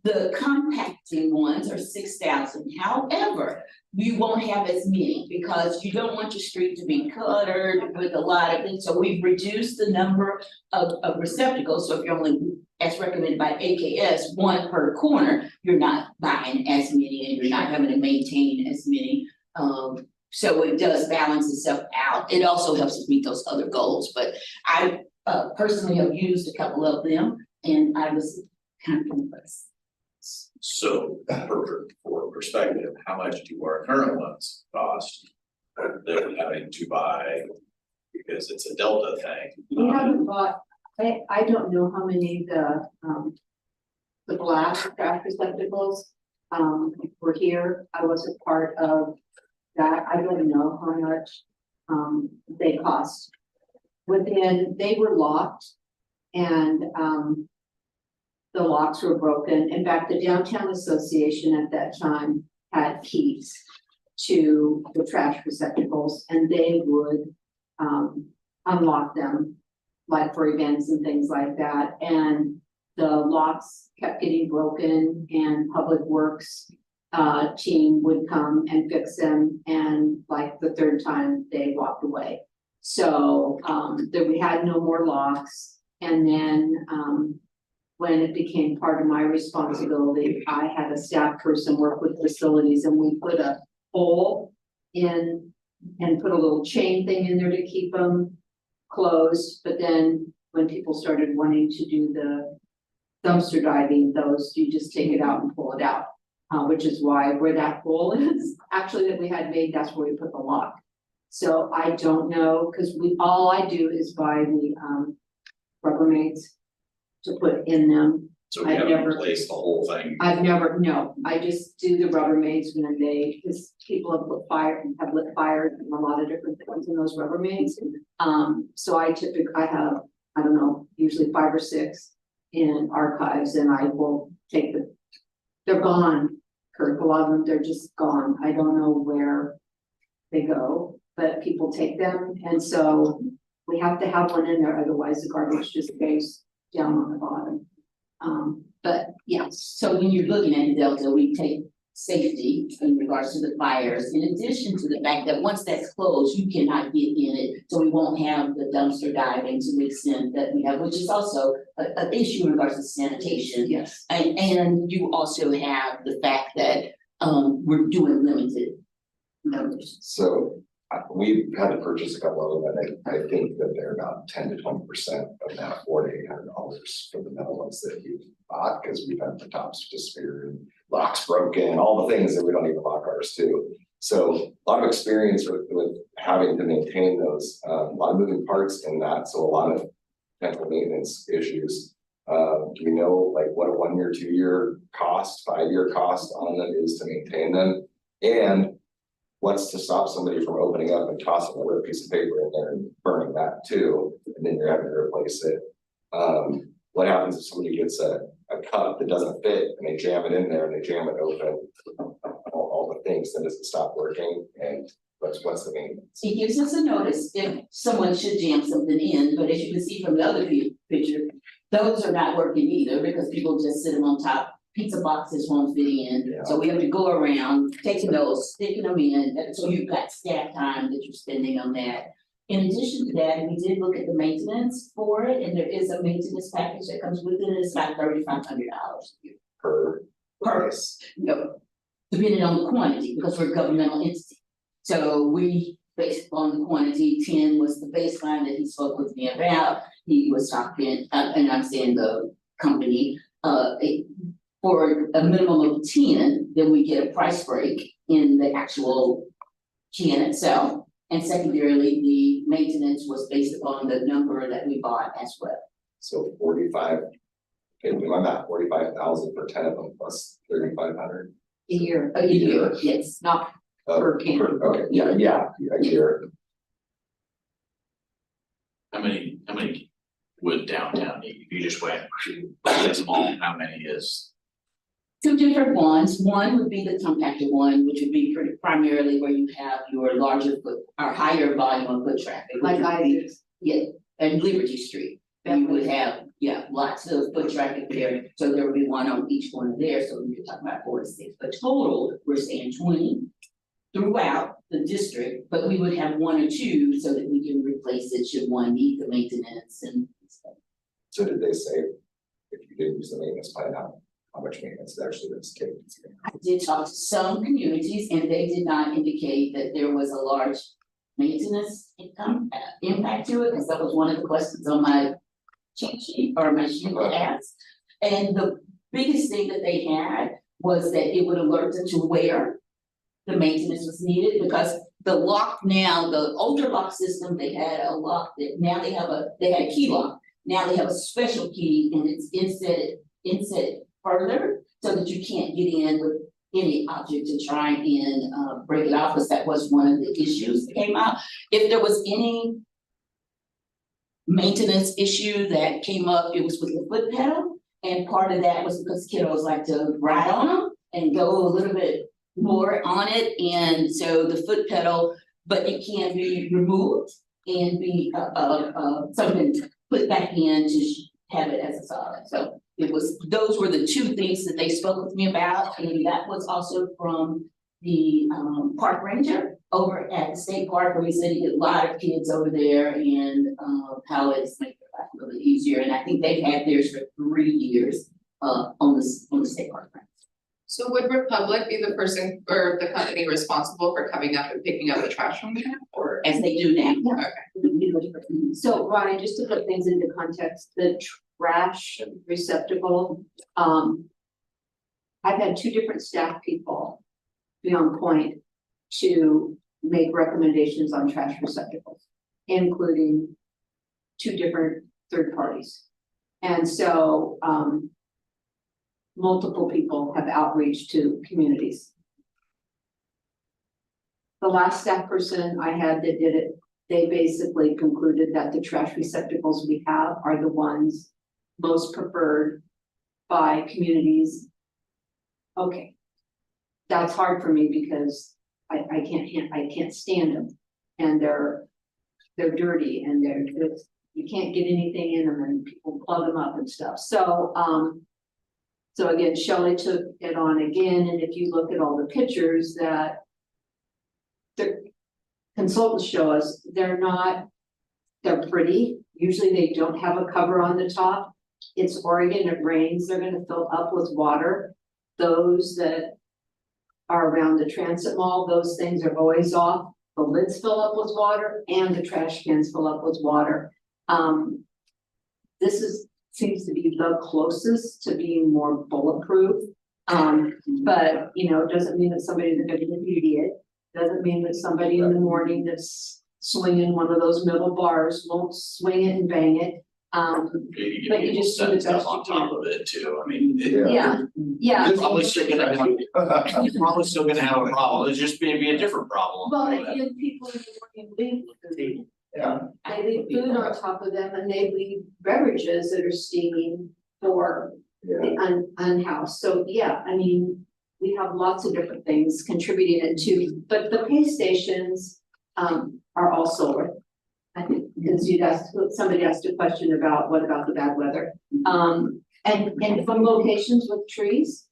Speaker 4: The compacting ones are 6,000. However, you won't have as many because you don't want your street to be cluttered with a lot of things. So we've reduced the number of receptacles. So if you're only, as recommended by AKS, one per corner, you're not buying as many and you're not having to maintain as many. So it does balance itself out. It also helps us meet those other goals, but I personally have used a couple of them and I was kind of impressed.
Speaker 6: So for perspective, how much do our current ones cost? That we're having to buy, because it's a Delta thing.
Speaker 2: We haven't bought, I don't know how many the glass trash receptacles, were here. I wasn't part of that. I don't know how much, they cost. They were locked and, the locks were broken. In fact, the Downtown Association at that time had keys to the trash receptacles and they would unlock them, like for events and things like that. And the locks kept getting broken and Public Works team would come and fix them. And like the third time they walked away. So that we had no more locks. And then when it became part of my responsibility, I had a staff person work with facilities and we put a hole in and put a little chain thing in there to keep them closed. But then when people started wanting to do the dumpster diving, those, you just take it out and pull it out. Which is why where that hole is actually that we had made, that's where we put the lock. So I don't know, because all I do is buy the Rubbermaids to put in them.
Speaker 6: So we
Speaker 2: I've
Speaker 6: haven't
Speaker 2: never-
Speaker 6: replaced the whole thing.
Speaker 2: No, I just do the Rubbermaids when because people have lit fire and a lot of different things in those Rubbermaids. So I have, I don't know, usually 5 or 6 in archives and I will take they're gone, Kirk, a lot of them, they're just gone. I don't know where they go, but people take them. And so we have to have one in there, otherwise the garbage just goes down on the bottom. But yes,
Speaker 4: So when you're looking at the Delta, we take safety in regards to the fires, in addition to the fact that once that's closed, you cannot get in it. So we won't have the dumpster diving to the extent that we have, which is also an issue in regards to sanitation.
Speaker 2: yes.
Speaker 4: And you also have the fact that we're doing limited numbers.
Speaker 8: So we've had to purchase a couple of them, and I think that they're about 10 to 20% of that $400 to $800 for the metal ones that you bought, because we've had the tops disappear and locks broken, all the things that we don't even lock ours to. So a lot of experience with having to maintain those, a lot of moving parts in that, so a lot of potential maintenance issues. Do you know like what a 1 year, 2 year cost, 5 year cost on them is to maintain them? And what's to stop somebody from opening up and tossing a little piece of paper in there and burning that too, and then you're having to replace it? What happens if somebody gets a cup that doesn't fit and they jam it in there and they jam it open, all the things, then does it stop working? And what's the maintenance?
Speaker 4: It gives us a notice if someone should jam something in, but as you can see from the other picture, those are not working either because people just sit them on top. Pizza boxes won't fit in,
Speaker 8: Yeah.
Speaker 4: so we have to go around taking those, sticking them in, so you've got staff time that you're spending on that. In addition to that, we did look at the maintenance for it, and there is a maintenance package that comes with it, it's about $3,500
Speaker 8: Per
Speaker 4: price. No, depending on the quantity, because we're a governmental entity. So we, based on the quantity, 10 was the baseline that he spoke with me about. He was talking, and I'm saying the company, for a minimum of 10, then we get a price break in the actual can itself. And secondarily, the maintenance was based upon the number that we bought as well.
Speaker 8: So 45 Okay, do my math, 45,000 for 10 of them plus 3,500.
Speaker 2: A year,
Speaker 4: A year, yes.
Speaker 2: not
Speaker 8: Uh,
Speaker 2: per camper.
Speaker 8: Okay, yeah, a year.
Speaker 6: How many would downtown need? If you just went, that's all, how many is?
Speaker 4: Two different ones. One would be the compacted one, which would be pretty primarily where you have your larger foot or higher volume of foot traffic. which
Speaker 2: Like
Speaker 4: would be-
Speaker 2: Isaac's.
Speaker 4: Yeah, and Liberty Street. You would have, lots of foot traffic there, so there would be one on each one there, so we're talking about 4 to 6. But total, we're saying 20 throughout the district, but we would have 1 or 2 so that we can replace it should one need the maintenance and stuff.
Speaker 8: So did they say if you didn't use the maintenance plan, how much maintenance it actually is taken?
Speaker 4: I did talk to some communities and they did not indicate that there was a large maintenance impact to it, because that was one of the questions on my cheat sheet or my sheet to ask. And the biggest thing that they had was that it would alert them to where the maintenance was needed, because the lock now, the older lock system, they had a lock that now they had a key lock. Now they have a special key and it's inset further so that you can't get in with any object to try and break it off, because that was one of the issues that came out. If there was any maintenance issue that came up, it was with the foot pedal. And part of that was because kiddos like to ride on them and go a little bit more on it. And so the foot pedal, but it can be removed and be something put back in to have it as a solid. So those were the 2 things that they spoke with me about. And that was also from the park ranger over at the state park, where he said he get a lot of kids over there and how it's making their life a little bit easier. And I think they've had theirs for 3 years on the state park.
Speaker 5: So would Republic be the person or the company responsible for coming up and picking up the trash from there, or?
Speaker 4: As they do now.
Speaker 2: So Ryan, just to put things into context, the trash receptacle, I've had 2 different staff people be on point to make recommendations on trash receptacles, including 2 different third parties. And so, multiple people have outreach to communities. The last staff person I had that did it, they basically concluded that the trash receptacles we have are the ones most preferred by communities. Okay, that's hard for me because I can't stand them, and they're dirty and you can't get anything in them and people plug them up and stuff. So again, Shelley took it on again, and if you look at all the pictures that the consultants show us, they're pretty. Usually they don't have a cover on the top. It's Oregon, it rains, they're gonna fill up with water. Those that are around the transit mall, those things are always off. The lids fill up with water and the trash cans fill up with water. This seems to be the closest to being more bulletproof. But it doesn't mean that somebody's gonna be an idiot. Doesn't mean that somebody in the morning that's swinging one of those middle bars won't swing it and bang it.
Speaker 6: Maybe
Speaker 2: But you
Speaker 6: people
Speaker 2: just do the
Speaker 6: set stuff
Speaker 2: best
Speaker 6: on
Speaker 2: you
Speaker 6: top
Speaker 2: can.
Speaker 6: of it too, I mean,
Speaker 2: Yeah.
Speaker 6: You're probably still gonna have, you're probably still gonna have a problem, it's just maybe a different problem.
Speaker 2: Well, and people in the morning leave food.
Speaker 8: Yeah.
Speaker 2: They leave food on top of them and they leave beverages that are steaming for
Speaker 8: Yeah,
Speaker 2: the unhoused. So, yeah, I mean, we have lots of different things contributing it to, but the pay stations are all solar. I think, because somebody asked a question about what about the bad weather? And from locations with trees,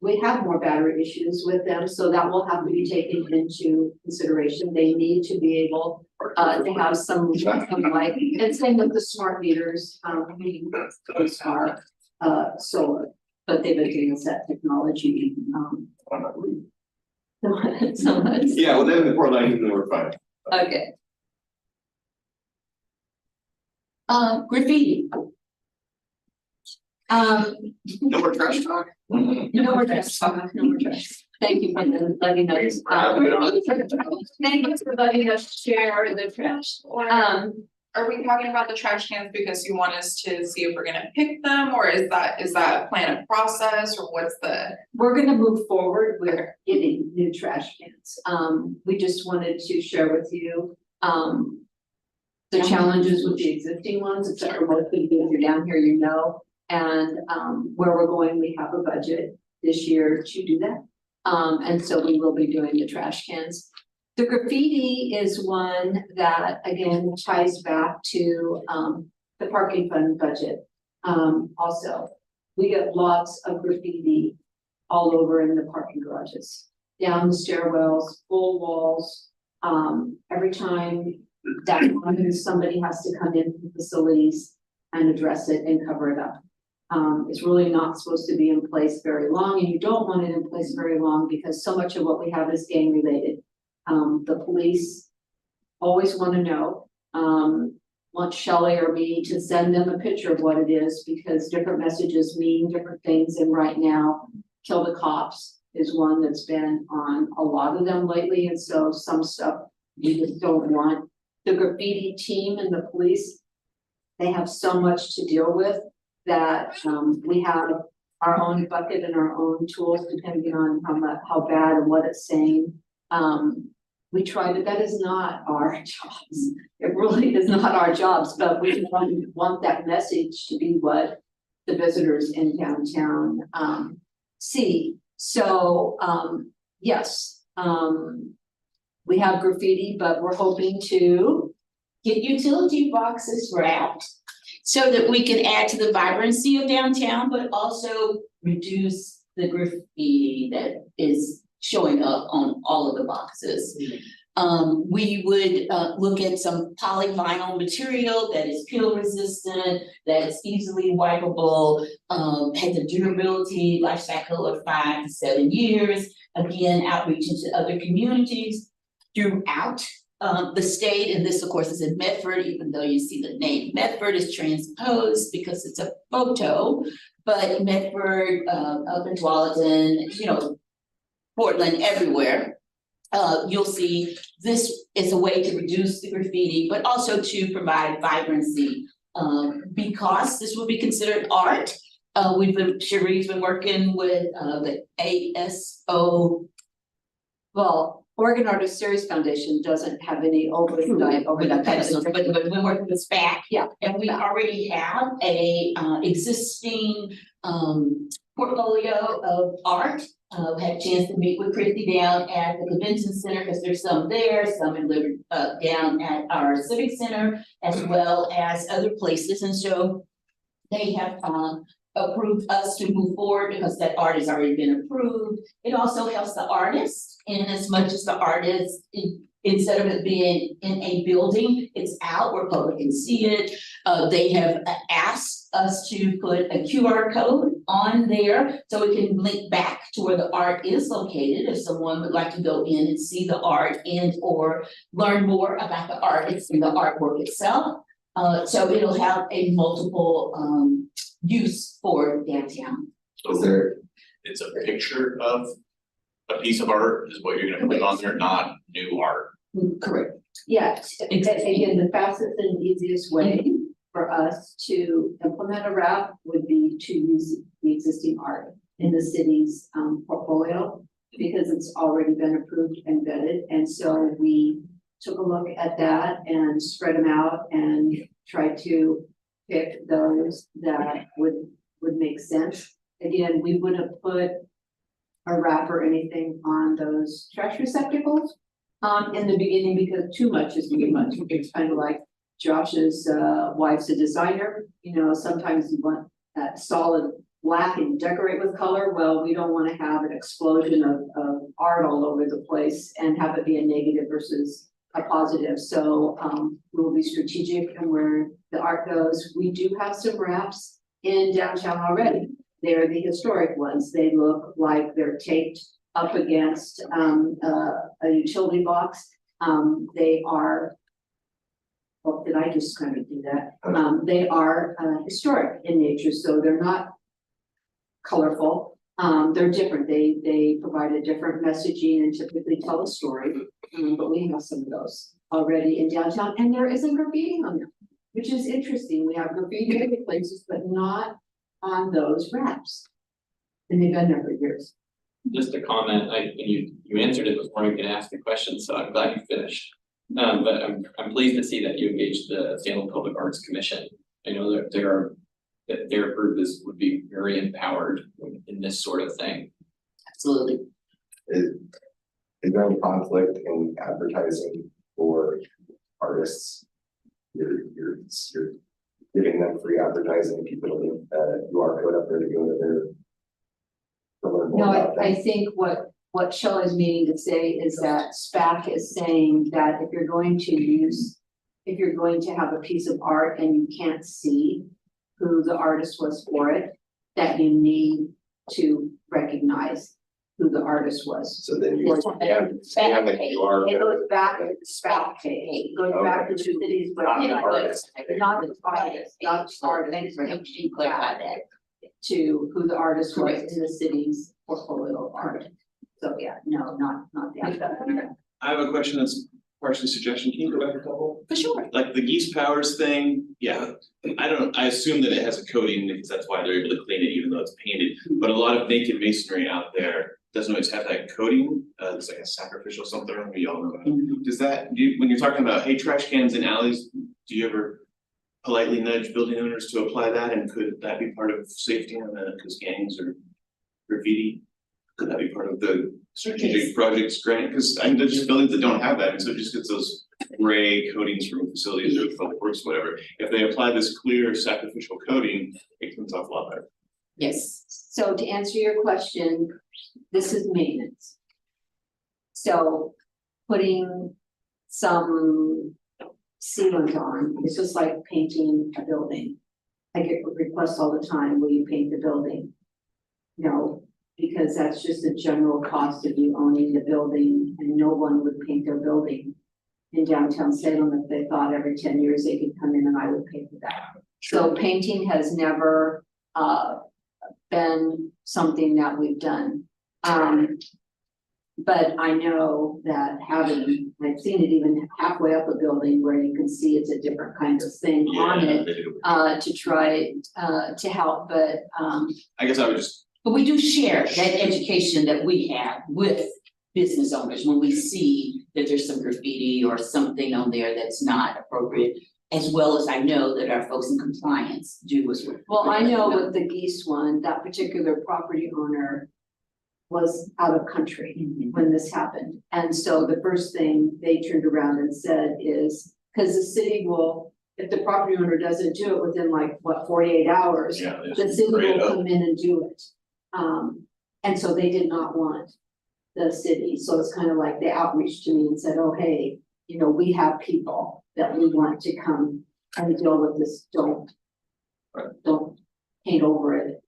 Speaker 2: we have more battery issues with them, so that will have to be taken into consideration. They need to be able to have some light, and same with the smart meters, those are solar, but they've been doing that technology. So much.
Speaker 3: Yeah, well, then the Port Lighting, then we're fine.
Speaker 2: Okay.
Speaker 4: Graffiti.
Speaker 6: No more trash talk?
Speaker 2: No more trash, no more trash. Thank you for letting us, thank you for letting us share the trash.
Speaker 5: are we talking about the trash cans because you want us to see if we're gonna pick them, or is that a plan of process, or what's the?
Speaker 2: We're gonna move forward with getting new trash cans. We just wanted to share with you, the challenges with the existing ones, except for most of you, if you're down here, you know. And, where we're going, we have a budget this year to do that. And so we will be doing the trash cans. The graffiti is one that, again, ties back to, the parking fund budget. Also, we get lots of graffiti all over in the parking garages, down the stairwells, full walls. Every time that somebody has to come into the facilities and address it and cover it up. It's really not supposed to be in place very long, and you don't want it in place very long because so much of what we have is gang related. The police always want to know, want Shelley or me to send them a picture of what it is, because different messages mean different things. And right now, Kill the Cops is one that's been on a lot of them lately, and so some stuff we just don't want. The graffiti team and the police, they have so much to deal with that we have our own bucket and our own tools depending on how bad and what it's saying. We try, but that is not our jobs. It really is not our jobs, but we want that message to be what the visitors in downtown see. So yes, we have graffiti, but we're hoping to
Speaker 4: Get utility boxes wrapped so that we can add to the vibrancy of downtown, but also reduce the graffiti that is showing up on all of the boxes. We would look at some polyvinyl material that is peel resistant, that's easily wipeable, has a durability life cycle of 5 to 7 years. Again, outreach into other communities throughout the state, and this of course is in Medford, even though you see the name Medford is transposed because it's a photo, but Medford, up in Tualatin, you know, Portland, everywhere. You'll see this is a way to reduce the graffiti, but also to provide vibrancy. Because this will be considered art, Cherie's been working with the ASO.
Speaker 2: well, Oregon Artist Series Foundation doesn't have any oversight over that kind of stuff.
Speaker 4: But we're working with SPAC.
Speaker 2: Yeah.
Speaker 4: And we already have a existing portfolio of art. Had a chance to meet with Christy down at the convention center, because there's some there, some in down at our civic center, as well as other places. And so they have approved us to move forward because that art has already been approved. It also helps the artist in as much as the artist, instead of it being in a building, it's out where public can see it. They have asked us to put a QR code on there so we can link back to where the art is located if someone would like to go in and see the art and or learn more about the artist and the artwork itself. So it'll have a multiple use for downtown.
Speaker 6: So it's a picture of a piece of art is what you're gonna put on there, not new art.
Speaker 2: Correct. Yes, again, the fastest and easiest way for us to implement a wrap would be to use the existing art in the city's portfolio, because it's already been approved and vetted. And so we took a look at that and spread them out and tried to pick those that would make sense. Again, we wouldn't put a wrap or anything on those trash receptacles in the beginning, because too much is too much. It's kind of like Josh's wife's a designer, you know, sometimes you want that solid black and decorate with color. Well, we don't want to have an explosion of art all over the place and have it be a negative versus a positive. So we'll be strategic in where the art goes. We do have some wraps in downtown already. They're the historic ones. They look like they're taped up against a utility box. They are, oh, did I just kind of do that? They are historic in nature, so they're not colorful. They're different. They provide a different messaging and typically tell a story. But we have some of those already in downtown, and there isn't graffiti on them. which is interesting. We have graffiti in other places, but not on those wraps. And they've been there for years.
Speaker 1: Just a comment, and you answered it before I could ask the question, so I'm glad you finished. But I'm pleased to see that you engaged the Salem Public Arts Commission. I know that their group would be very empowered in this sort of thing.
Speaker 4: Absolutely.
Speaker 8: Is there any conflict in advertising for artists? You're giving them free advertising, people link QR code up there to go to their. To learn more
Speaker 2: No,
Speaker 8: about
Speaker 2: I
Speaker 8: them.
Speaker 2: think what Shelley's meaning to say is that SPAC is saying that if you're going to have a piece of art and you can't see who the artist was for it, that you need to recognize who the artist was.
Speaker 8: So then you scan the QR
Speaker 2: It
Speaker 8: code.
Speaker 2: goes back to the SPAC page, it goes back to the city's
Speaker 8: Not the
Speaker 2: website,
Speaker 8: artist.
Speaker 2: not the artist, not the artist.
Speaker 4: Thanks for helping me clarify that.
Speaker 2: To who the artist was
Speaker 4: Correct.
Speaker 2: in the city's portfolio of art. So yeah, no, not the.
Speaker 3: I have a question that's partially suggestion, can you go back a couple?
Speaker 4: For sure.
Speaker 3: Like the Geese Powers thing, yeah, I assume that it has a coating because that's why they're able to clean it even though it's painted. But a lot of naked masonry out there doesn't always have that coating, it's like a sacrificial something, we all know about it. Does that, when you're talking about, hey, trash cans in alleys, do you ever politely nudge building owners to apply that, and could that be part of safety on the, because gangs or graffiti? Could that be part of the strategic projects grant? Because I mean, there's just buildings that don't have that, and so it just gets those gray coatings from facilities or public works, whatever. If they apply this clear sacrificial coating, it comes off a lot better.
Speaker 4: Yes.
Speaker 2: So to answer your question, this is maintenance. So putting some sealant on, it's just like painting a building. I get requests all the time, will you paint the building? No, because that's just the general cost of you owning the building, and no one would paint their building in downtown Salem if they thought every 10 years they could come in and I would pay for that. So painting has never been something that we've done. But I know that I've seen it even halfway up a building where you can see it's a different kind of thing on
Speaker 3: Yeah,
Speaker 2: it,
Speaker 3: they do.
Speaker 2: to try, to help, but,
Speaker 3: I guess I would just,
Speaker 4: But we do share that education that we have with business owners when we see that there's some graffiti or something on there that's not appropriate. As well as I know that our folks in compliance do as well.
Speaker 2: well, I know with the Geese one, that particular property owner was out of country when this happened. And so the first thing they turned around and said is, because the city will, if the property owner doesn't do it within like, what, 48 hours,
Speaker 3: yeah.
Speaker 2: the city will come in and do it. And so they did not want the city, so it's kind of like they outreached to me and said, oh, hey, you know, we have people that we want to come and deal with this, don't paint over it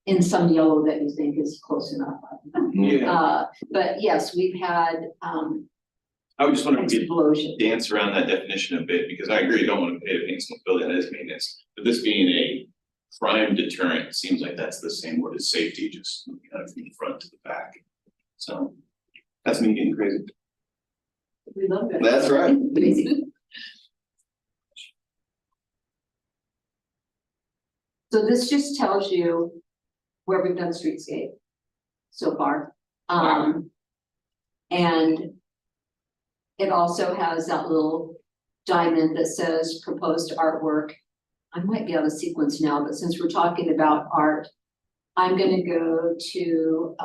Speaker 2: in some yellow that you think is close enough.
Speaker 3: Yeah,
Speaker 2: But yes, we've had,
Speaker 3: I would just want to
Speaker 2: explosion.
Speaker 3: dance around that definition a bit, because I agree, you don't want to pay to paint someone's building, that is maintenance. But this being a crime deterrent, seems like that's the same word as safety, just kind of from the front to the back. So that's me getting crazy.
Speaker 2: We love it.
Speaker 3: That's right.
Speaker 2: So this just tells you where we've done streetscape so far. And it also has that little diamond that says proposed artwork. I might be out of sequence now, but since we're talking about art, I'm gonna go to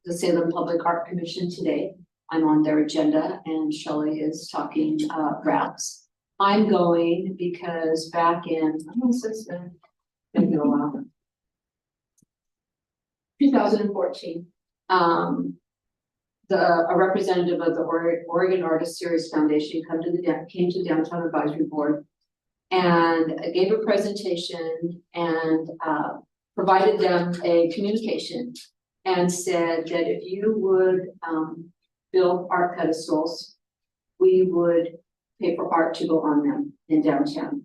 Speaker 2: the Salem Public Art Commission today. I'm on their agenda and Shelley is talking wraps. I'm going because back in, when was this been? Been a while. 2014, a representative of the Oregon Artist Series Foundation came to the Downtown Advisory Board and gave a presentation and provided them a communication and said that if you would build art pedestals, we would pay for art to go on them in downtown.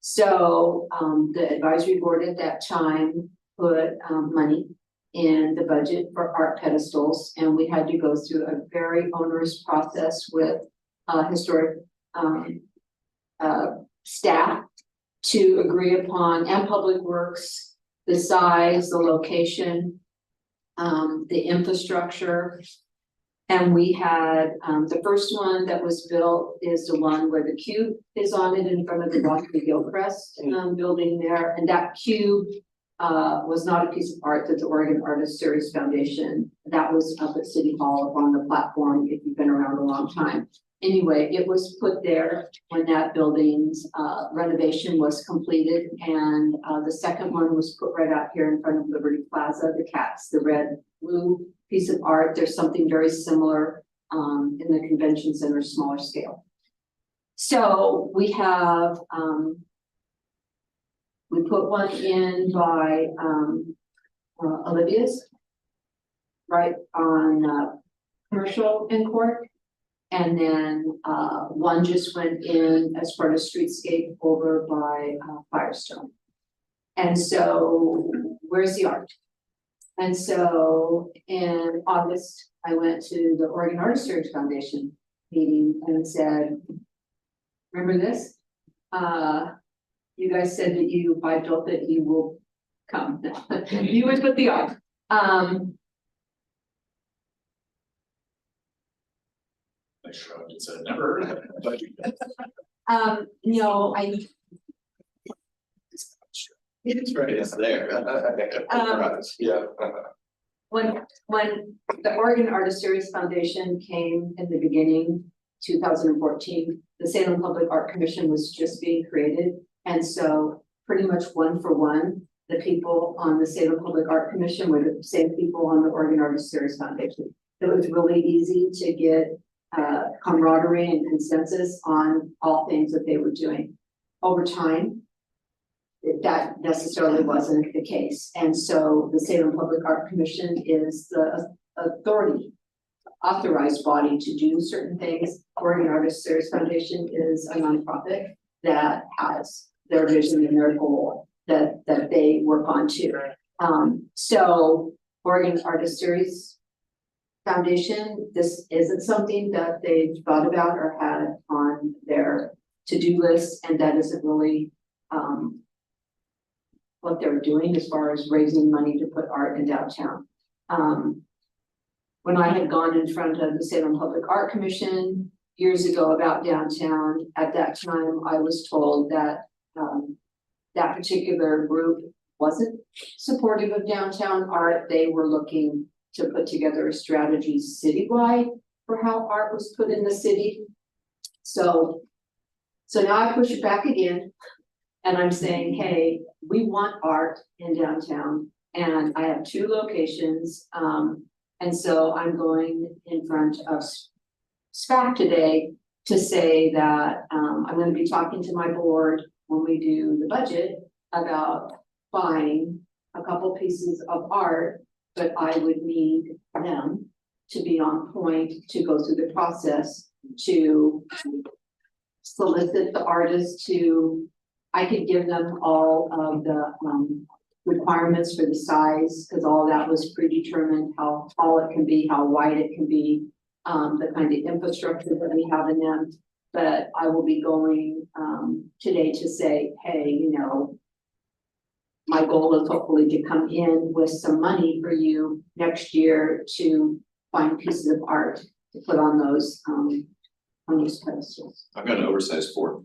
Speaker 2: So the advisory board at that time put money in the budget for art pedestals, and we had to go through a very onerous process with historic staff to agree upon, and Public Works, the size, the location, the infrastructure. And we had, the first one that was built is the one where the cube is on it in front of the Dr. Gilchrist, building there, and that cube was not a piece of art that the Oregon Artist Series Foundation, that was up at City Hall up on the platform, if you've been around a long time. Anyway, it was put there when that building's renovation was completed, and the second one was put right out here in front of Liberty Plaza, the cats, the red, blue piece of art. There's something very similar in the convention center, smaller scale. So we have we put one in by Olivia's, right on Commercial in Court. And then one just went in as part of Streetscape over by Firestone. And so where's the art? And so in August, I went to the Oregon Artist Series Foundation meeting and said, remember this? You guys said that if I built it, you will come. You would put the art.
Speaker 6: I shrugged and said, never heard of it.
Speaker 2: No,
Speaker 3: It's right, it's there.
Speaker 8: Yeah.
Speaker 2: when the Oregon Artist Series Foundation came in the beginning, 2014, the Salem Public Art Commission was just being created. And so pretty much one for one, the people on the Salem Public Art Commission were the same people on the Oregon Artist Series Foundation. It was really easy to get camaraderie and consensus on all things that they were doing. Over time, that necessarily wasn't the case. And so the Salem Public Art Commission is the authority, authorized body to do certain things. Oregon Artist Series Foundation is a nonprofit that has their vision and their goal that they work on too. So Oregon Artist Series Foundation, this isn't something that they've thought about or had on their to-do list, and that isn't really what they're doing as far as raising money to put art in downtown. When I had gone in front of the Salem Public Art Commission years ago about downtown, at that time I was told that that particular group wasn't supportive of downtown art. They were looking to put together a strategy citywide for how art was put in the city. So now I push it back again, and I'm saying, hey, we want art in downtown, and I have 2 locations. And so I'm going in front of SPAC today to say that I'm going to be talking to my board when we do the budget about buying a couple pieces of art, but I would need them to be on point to go through the process to solicit the artist to, I could give them all of the requirements for the size, because all that was predetermined, how tall it can be, how wide it can be, the kind of infrastructure that we have in them. But I will be going today to say, hey, you know, my goal is hopefully to come in with some money for you next year to find pieces of art to put on those pedestals.
Speaker 3: I've got an oversized board.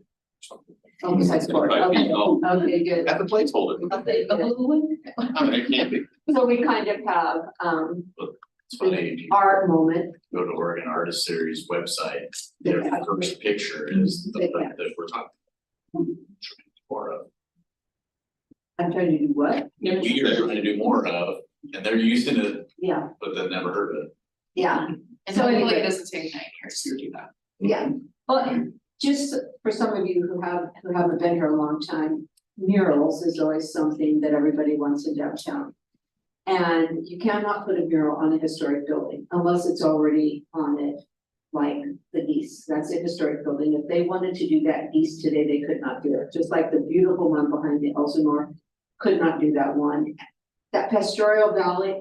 Speaker 2: Oversized board,
Speaker 3: 5 feet
Speaker 2: okay,
Speaker 3: tall.
Speaker 2: okay, good.
Speaker 3: At the placeholder.
Speaker 2: Okay, good.
Speaker 3: I mean, it can't be.
Speaker 2: So we kind of have
Speaker 6: It's funny, if you
Speaker 2: art moment.
Speaker 6: go to Oregon Artist Series website, their first picture is the that we're talking more of.
Speaker 2: I'm trying to do what?
Speaker 6: You're trying to do more of, and they're using it,
Speaker 2: Yeah,
Speaker 6: but they've never heard of it.
Speaker 2: yeah,
Speaker 5: And
Speaker 2: So
Speaker 5: hopefully
Speaker 2: anyway.
Speaker 5: it doesn't take 9 years to do that.
Speaker 2: yeah. Well, just for some of you who haven't been here a long time, murals is always something that everybody wants in downtown. And you cannot put a mural on a historic building unless it's already on it, like the geese. That's a historic building. If they wanted to do that geese today, they could not do it. Just like the beautiful one behind the Elsinore could not do that one. That Pastoral Valley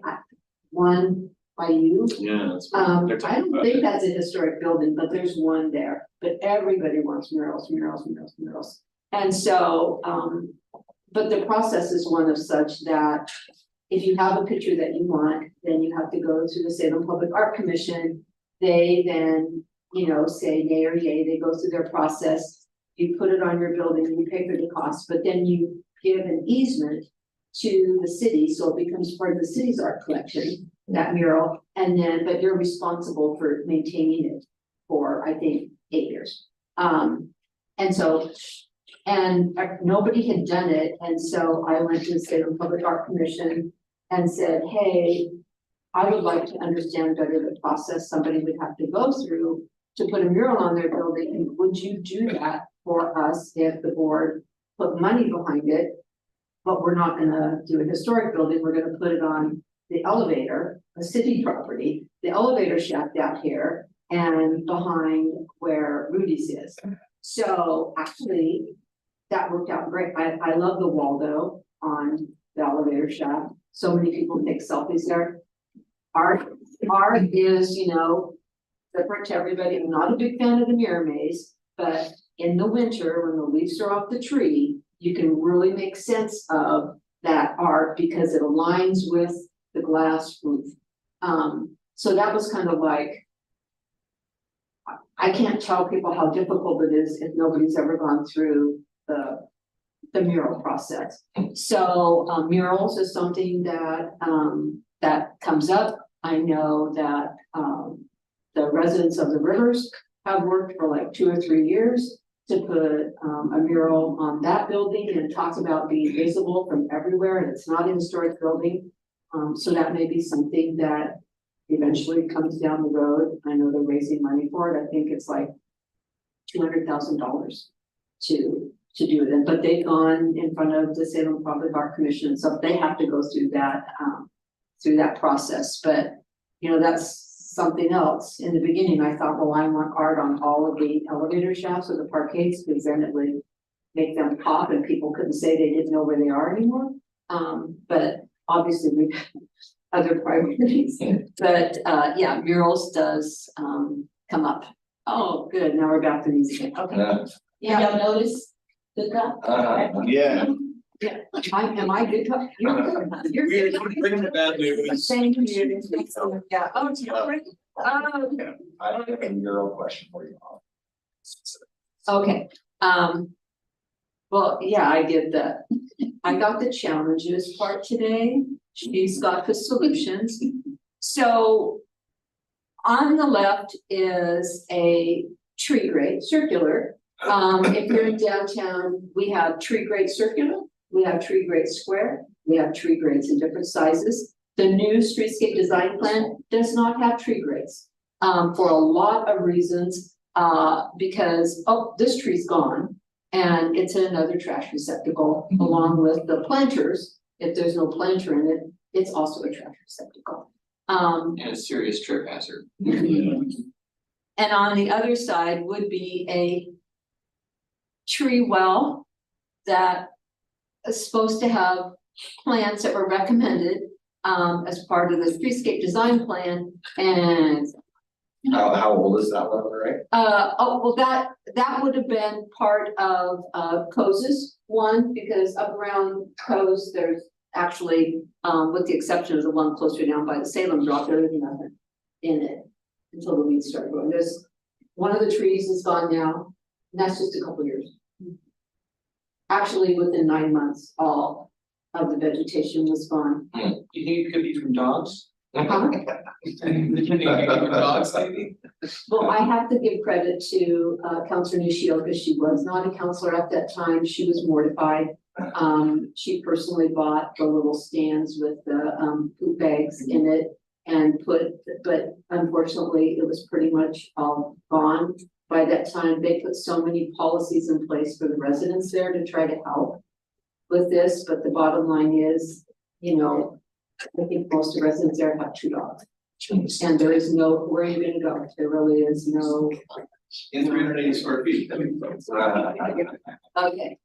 Speaker 2: one by you.
Speaker 3: Yeah, that's
Speaker 2: I
Speaker 3: what they're talking
Speaker 2: don't
Speaker 3: about.
Speaker 2: think that's a historic building, but there's one there, but everybody wants murals, murals, murals, murals. And so, but the process is one of such that if you have a picture that you want, then you have to go to the Salem Public Art Commission. They then, you know, say yay or yay, they go through their process. You put it on your building, you pay for the cost, but then you give an easement to the city, so it becomes part of the city's art collection, that mural. And then, but you're responsible for maintaining it for, I think, 8 years. And so, and nobody had done it, and so I went to the Salem Public Art Commission and said, hey, I would like to understand better the process somebody would have to go through to put a mural on their building, and would you do that for us if the board put money behind it? But we're not gonna do a historic building, we're gonna put it on the elevator, a city property, the elevator shaft out here and behind where Rudy's is. So actually, that worked out great. I love the Waldo on the elevator shaft. So many people take selfies there. Art is, you know, different to everybody. I'm not a big fan of the mirror maze, but in the winter, when the leaves are off the tree, you can really make sense of that art because it aligns with the glass roof. So that was kind of like, I can't tell people how difficult it is if nobody's ever gone through the mural process. So murals is something that that comes up. I know that the residents of the Rivers have worked for like 2 or 3 years to put a mural on that building, and it talks about being visible from everywhere, and it's not a historic building. So that may be something that eventually comes down the road. I know they're raising money for it. I think it's like $200,000 to do it, but they've gone in front of the Salem Public Art Commission, so they have to go through that process. But you know, that's something else. In the beginning, I thought, well, I want art on all of the elevator shafts or the parkades, because then it would make them pop and people couldn't say they didn't know where they are anymore. But obviously we have other priorities. But yeah, murals does come up. Oh, good. Now we're back to music again. Okay.
Speaker 4: Yeah, y'all notice the cup?
Speaker 3: Yeah.
Speaker 2: Yeah, am I good? You're good. Huh? You're good. Thank you. Yeah. Oh, it's not right. Okay.
Speaker 8: I have a mural question for you all.
Speaker 2: Okay. Well, yeah, I did that. I got the challenges part today. She's got the solutions. So on the left is a tree grate, circular. If you're in downtown, we have tree grate circular. We have tree grade square, we have tree grades in different sizes. The new streetscape design plan does not have tree grades for a lot of reasons, because, oh, this tree's gone and it's in another trash receptacle along with the planters. If there's no planter in it, it's also a trash receptacle.
Speaker 1: And a serious trip hazard.
Speaker 2: And on the other side would be a tree well that is supposed to have plants that were recommended as part of the streetscape design plan. And
Speaker 8: How old is that one, right?
Speaker 2: oh, well, that would have been part of Coze's one, because up around Coze, there's actually with the exception of the one closer down by the Salem drop, there is nothing in it until the weeds start growing. There's one of the trees is gone now, and that's just a couple years. Actually, within 9 months, all of the vegetation was gone.
Speaker 1: You think it could be from dogs?
Speaker 2: Huh?
Speaker 1: You think it could be from dogs, maybe?
Speaker 2: Well, I have to give credit to Councilor Nishioka. She was not a counselor at that time. She was mortified. She personally bought the little stands with the poop bags in it and but unfortunately, it was pretty much all gone. By that time, they put so many policies in place for the residents there to try to help with this, but the bottom line is, you know, I think most of the residents there have 2 dogs. And there is no, where are you gonna go? There really is no.
Speaker 3: In 380 square feet. I mean,
Speaker 2: Okay.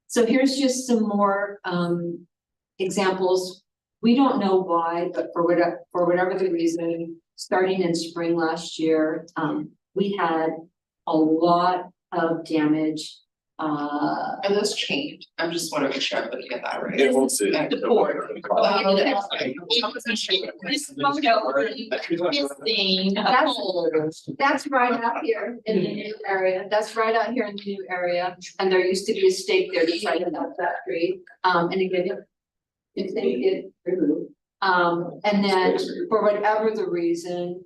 Speaker 2: So here's just some more examples. We don't know why, but for whatever the reason, starting in spring last year, we had a lot of damage.
Speaker 5: Are those changed? I'm just wanna make sure I'm looking at that right.
Speaker 6: It won't see.
Speaker 4: The board. This photo missing a pole.
Speaker 2: That's right out here in the new area, that's right out here in the new area, and there used to be a stake there decided about that tree, and again. If they get removed, and then for whatever the reason,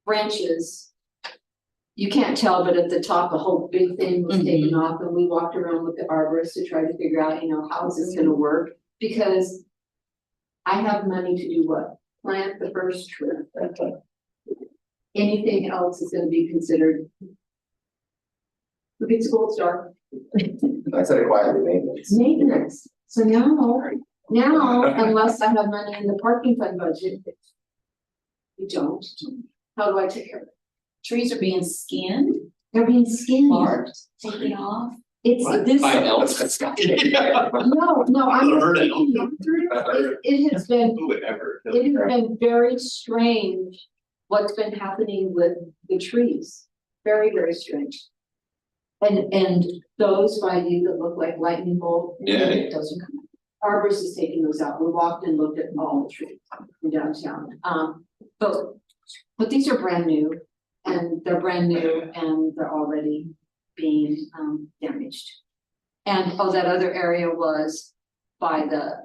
Speaker 2: branches. You can't tell, but at the top, a whole big thing was taken off, and we walked around with the arborist to try to figure out, how is this gonna work? Because I have money to do what? Plant the first tree. Anything else is gonna be considered. Look at school start,
Speaker 8: I said it quietly, maintenance.
Speaker 2: maintenance, so now, unless I have money in the parking fund budget. We don't, how do I take care of it?
Speaker 4: Trees are being skinned,
Speaker 2: They're being skinned.
Speaker 4: barked, taken off.
Speaker 2: It's this.
Speaker 1: By elves.
Speaker 2: No, I'm.
Speaker 6: Heard it.
Speaker 2: It has been,
Speaker 3: Who would ever?
Speaker 2: it has been very strange what's been happening with the trees. Very, very strange. And those by you that look like lightning bolt.
Speaker 3: Yeah.
Speaker 2: It doesn't come. Arborist is taking those out. We walked and looked at all the trees in downtown. But these are brand new. And they're brand new and they're already being damaged. And that other area was by the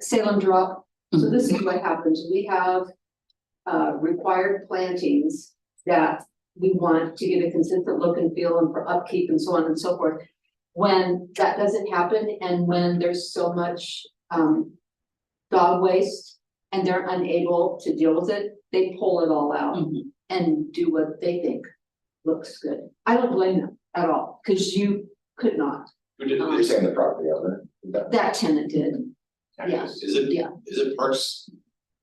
Speaker 2: Salem Drop. So this is what happens. We have required plantings that we want to get a consistent look and feel and for upkeep and so on and so forth. When that doesn't happen and when there's so much dog waste and they're unable to deal with it, they pull it all out. And do what they think looks good. I don't blame them at all, because you could not.
Speaker 6: Who did
Speaker 8: You're
Speaker 6: this?
Speaker 8: saying the property owner?
Speaker 2: That tenant did, yeah.
Speaker 6: Is it,
Speaker 2: Yeah.
Speaker 6: is it Parks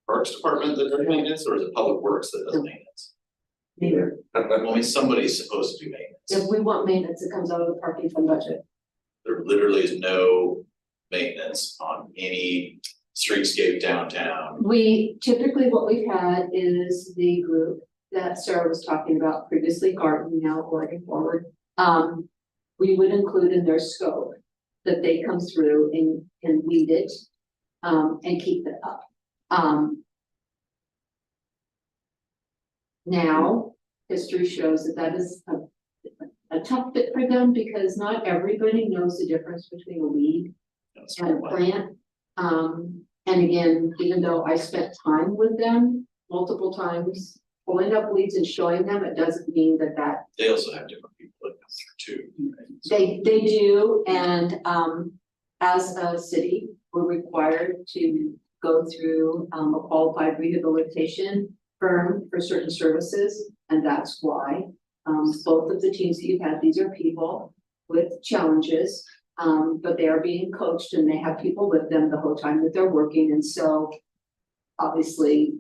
Speaker 6: Department that does maintenance, or is it Public Works that does maintenance?
Speaker 2: Neither.
Speaker 6: Well, I mean, somebody's supposed to do maintenance.
Speaker 2: If we want maintenance, it comes out of the parking fund budget.
Speaker 6: There literally is no maintenance on any streetscape downtown.
Speaker 2: We typically, what we've had is the group that Sarah was talking about previously, Garden, now Oregon Forward. We would include in their scope that they come through and weed it, and keep it up. Now, history shows that that is a tough fit for them because not everybody knows the difference between a weed
Speaker 6: That's
Speaker 2: and a
Speaker 6: why.
Speaker 2: plant. And again, even though I spent time with them multiple times, pulling up weeds and showing them, it doesn't mean that
Speaker 6: They also have different people that come through too. right? So-
Speaker 2: they do, and as a city, we're required to go through a qualified rehabilitation firm for certain services, and that's why both of the teams that you've had, these are people with challenges, but they are being coached and they have people with them the whole time that they're working, and so obviously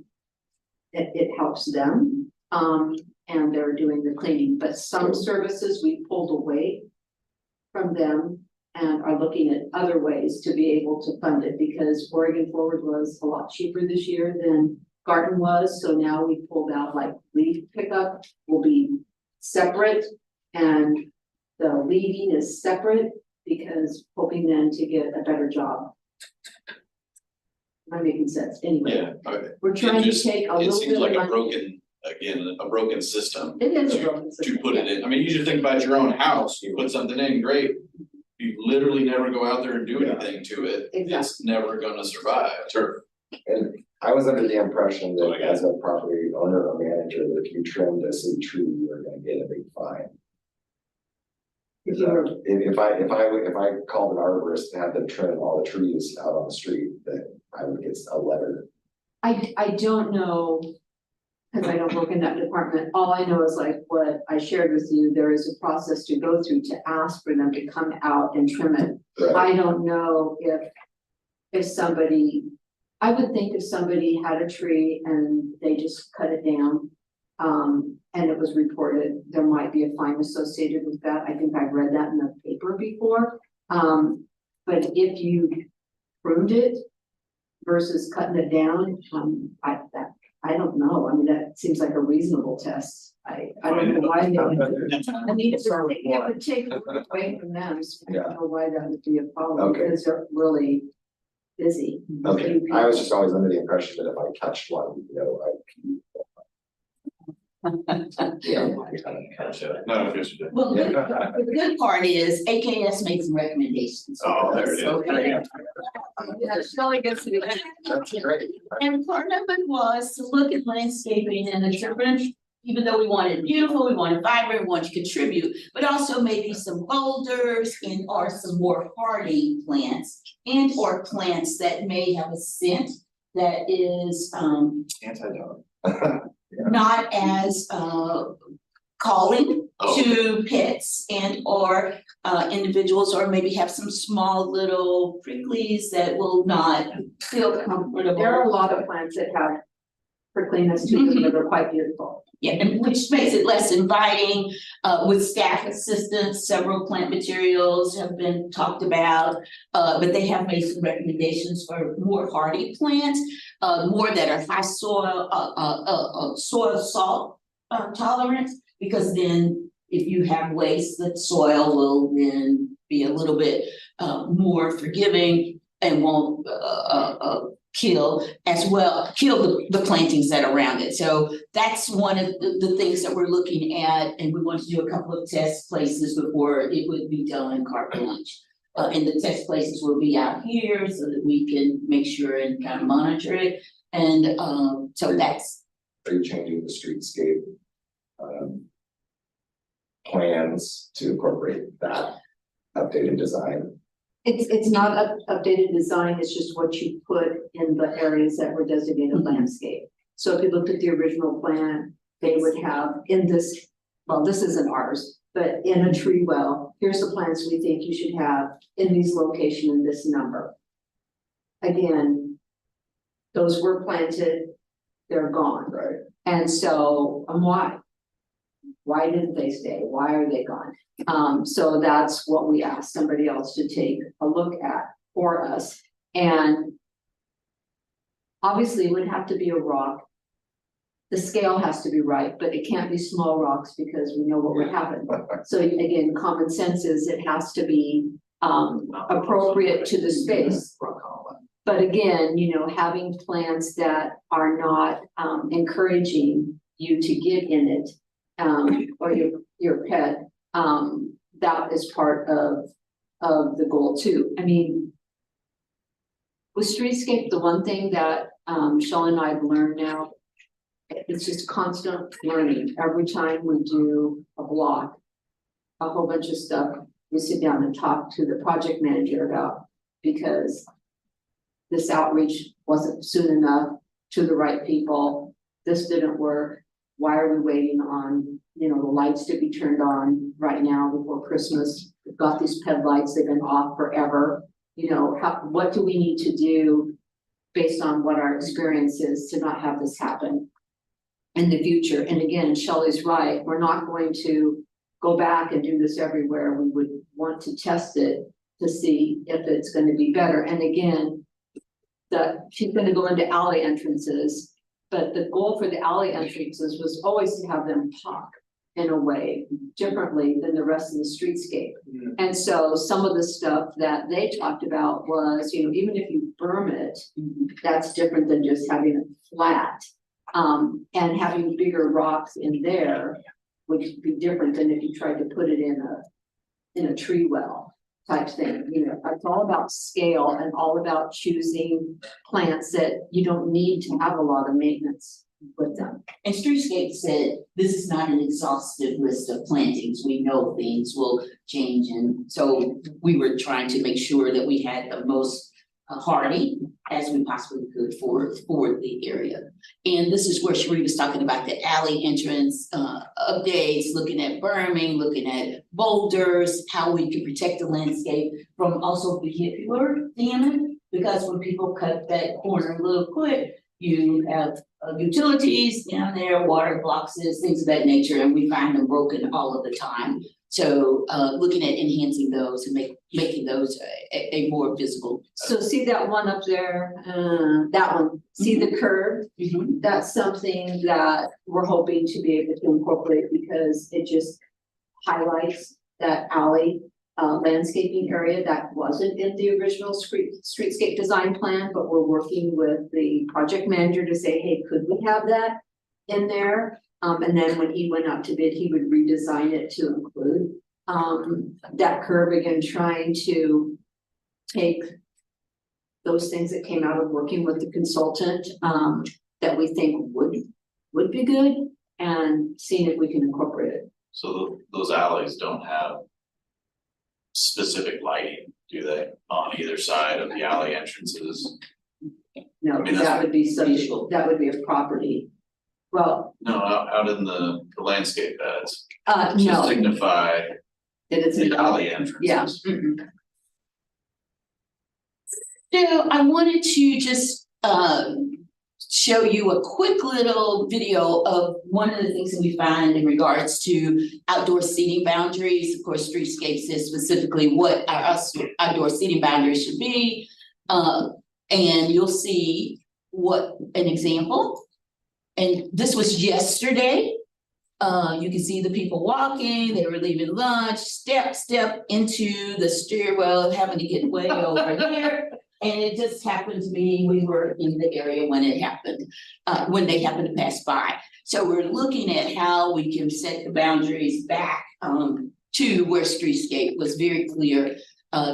Speaker 2: it helps them, and they're doing the cleaning, but some services we pulled away from them and are looking at other ways to be able to fund it, because Oregon Forward was a lot cheaper this year than Garden was, so now we pulled out like leaf pickup will be separate and the leading is separate, because hoping then to get a better job. Am I making sense? Anyway,
Speaker 6: Yeah, okay.
Speaker 2: we're trying to
Speaker 6: just-
Speaker 2: take a
Speaker 6: It
Speaker 2: little
Speaker 6: seems
Speaker 2: bit
Speaker 6: like
Speaker 2: of
Speaker 6: a
Speaker 2: money.
Speaker 6: broken, again, a broken system.
Speaker 2: It is a broken
Speaker 6: To
Speaker 2: system,
Speaker 6: put it
Speaker 2: yeah.
Speaker 6: in, I mean, you should think about your own house, you put something in, great. You literally never go out there and do anything to it, it's never gonna survive. Sure.
Speaker 8: And I was under the impression that as a property owner or manager, that if you trimmed a city tree, you were gonna get a big fine.
Speaker 2: If you were-
Speaker 8: If I called an arborist to have them trim all the trees out on the street, that I would get a letter.
Speaker 2: I don't know, because I don't work in that department, all I know is like what I shared with you, there is a process to go through to ask for them to come out and trim it.
Speaker 8: Right?
Speaker 2: I don't know if somebody, I would think if somebody had a tree and they just cut it down. And it was reported, there might be a fine associated with that, I think I've read that in the paper before. But if you pruned it versus cutting it down, I don't know, I mean, that seems like a reasonable test. I I don't know why they. I mean, it
Speaker 8: Sorry.
Speaker 2: would take away from them, so I
Speaker 8: Yeah.
Speaker 2: don't know why that would be a problem,
Speaker 8: Okay.
Speaker 2: because they're really busy.
Speaker 8: Okay,
Speaker 2: Few
Speaker 8: I was
Speaker 2: people.
Speaker 8: just always under the impression that if I touched one, you know, yeah.
Speaker 3: No, I guess you did.
Speaker 4: Well, the good part is AKS made some recommendations.
Speaker 3: Oh, there it is.
Speaker 4: So-
Speaker 2: Yeah, Shelley gets to.
Speaker 8: That's great.
Speaker 4: And part of it was to look at landscaping and the different, even though we wanted beautiful, we wanted vibrant, we wanted to contribute, but also maybe some boulders and or some more hardy plants and or plants that may have a scent that is
Speaker 3: Anti-dog.
Speaker 4: not as calling
Speaker 3: Oh.
Speaker 4: to pets and or individuals, or maybe have some small little pricklies that will not feel comfortable.
Speaker 2: There are a lot of plants that have prickliness to them that are quite beautiful.
Speaker 4: Yeah, and which makes it less inviting, with staff assistance, several plant materials have been talked about. But they have made some recommendations for more hardy plants, more that are high soil salt tolerance. Because then if you have waste, the soil will then be a little bit more forgiving and won't kill the plantings that are around it. So that's one of the things that we're looking at, and we want to do a couple of test places before it would be done in carte blanche. And the test places will be out here so that we can make sure and kind of monitor it. And so that's,
Speaker 8: Are you changing the streetscape? Plans to incorporate that updated design?
Speaker 2: It's not updated design, it's just what you put in the areas that were designated landscape. So if you looked at the original plan, they would have in this, well, this isn't ours, but in a tree well, here's the plants we think you should have in these location in this number. Again, those were planted, they're gone.
Speaker 8: Right.
Speaker 2: And so, why? Why didn't they stay? Why are they gone? So that's what we asked somebody else to take a look at for us. And obviously it would have to be a rock. The scale has to be right, but it can't be small rocks because we know what would happen. So again, common sense is it has to be appropriate to the space. But again, you know, having plants that are not encouraging you to get in it, or your pet, that is part of the goal too. I mean, with streetscape, the one thing that Shelley and I have learned now, it's just constant learning. Every time we do a block, a whole bunch of stuff we sit down and talk to the project manager about, because this outreach wasn't soon enough to the right people. This didn't work. Why are we waiting on, you know, the lights to be turned on right now before Christmas? We've got these PED lights, they've been off forever. You know, what do we need to do based on what our experience is to not have this happen in the future? And again, Shelley's right, we're not going to go back and do this everywhere. We would want to test it to see if it's going to be better. And again, she's going to go into alley entrances, but the goal for the alley entrances was always to have them pop in a way differently than the rest of the streetscape. And so some of the stuff that they talked about was, you know, even if you berm it, that's different than just having it flat. And having bigger rocks in there would be different than if you tried to put it in a tree well type thing. You know, it's all about scale and all about choosing plants that you don't need to have a lot of maintenance with them.
Speaker 4: and Streetscape said, this is not an exhaustive list of plantings, we know things will change, and so we were trying to make sure that we had the most hardy as we possibly could for the area. And this is where Sheree was talking about the alley entrance updates, looking at berming, looking at boulders, how we can protect the landscape from also vehicular damage, because when people cut that corner a little quick, you have utilities down there, water boxes, things of that nature, and we find them broken all of the time. So looking at enhancing those and making those a more visible.
Speaker 2: So see that one up there, that one, see the curve? That's something that we're hoping to be able to incorporate because it just highlights that alley landscaping area that wasn't in the original streetscape design plan, but we're working with the project manager to say, hey, could we have that in there? And then when he went out to bid, he would redesign it to include that curve, again, trying to take those things that came out of working with the consultant that we think would be good and seeing if we can incorporate it.
Speaker 6: So those alleys don't have specific lighting, do they, on either side of the alley entrances?
Speaker 2: No,
Speaker 6: I mean,
Speaker 2: that would be subject, that would be a property. Well,
Speaker 6: No, out in the landscape beds, to
Speaker 2: no,
Speaker 6: signify
Speaker 2: it is.
Speaker 6: the alley entrances.
Speaker 2: Yeah.
Speaker 4: So I wanted to just show you a quick little video of one of the things that we find in regards to outdoor seating boundaries. Of course, Streetscape says specifically what our outdoor seating boundaries should be. And you'll see what an example. And this was yesterday. You can see the people walking, they were leaving lunch, step into the stairwell, having to get way over here. And it just happened to be, we were in the area when it happened, when they happened to pass by. So we're looking at how we can set the boundaries back to where Streetscape was very clear.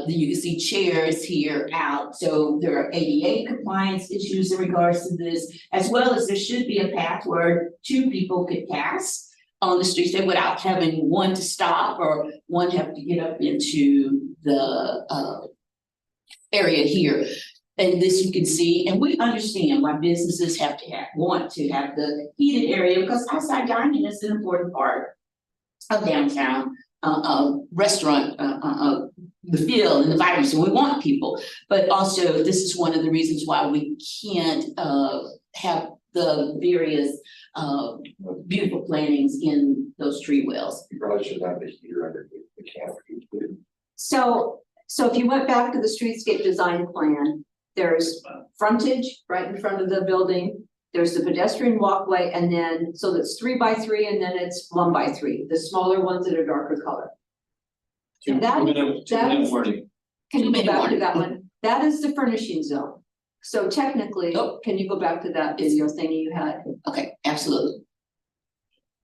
Speaker 4: You can see chairs here out. So there are ADA compliance issues in regards to this, as well as there should be a path where two people could pass on the street without having one to stop or one have to get up into the area here. And this you can see, and we understand why businesses have to want to have the heated area, because outside dining is an important part of downtown restaurant, the feel and the vibrancy. We want people, but also this is one of the reasons why we can't have the various beautiful plantings in those tree wells.
Speaker 8: You probably should have the heater underneath the canopy.
Speaker 2: So if you went back to the streetscape design plan, there's frontage right in front of the building. There's the pedestrian walkway, and then, so that's 3 by 3, and then it's 1 by 3, the smaller ones that are darker color. And that is,
Speaker 1: warning.
Speaker 2: can you go back to that one? That is the furnishing zone. So technically, can you go back to that video thing you had?
Speaker 4: Okay, absolutely.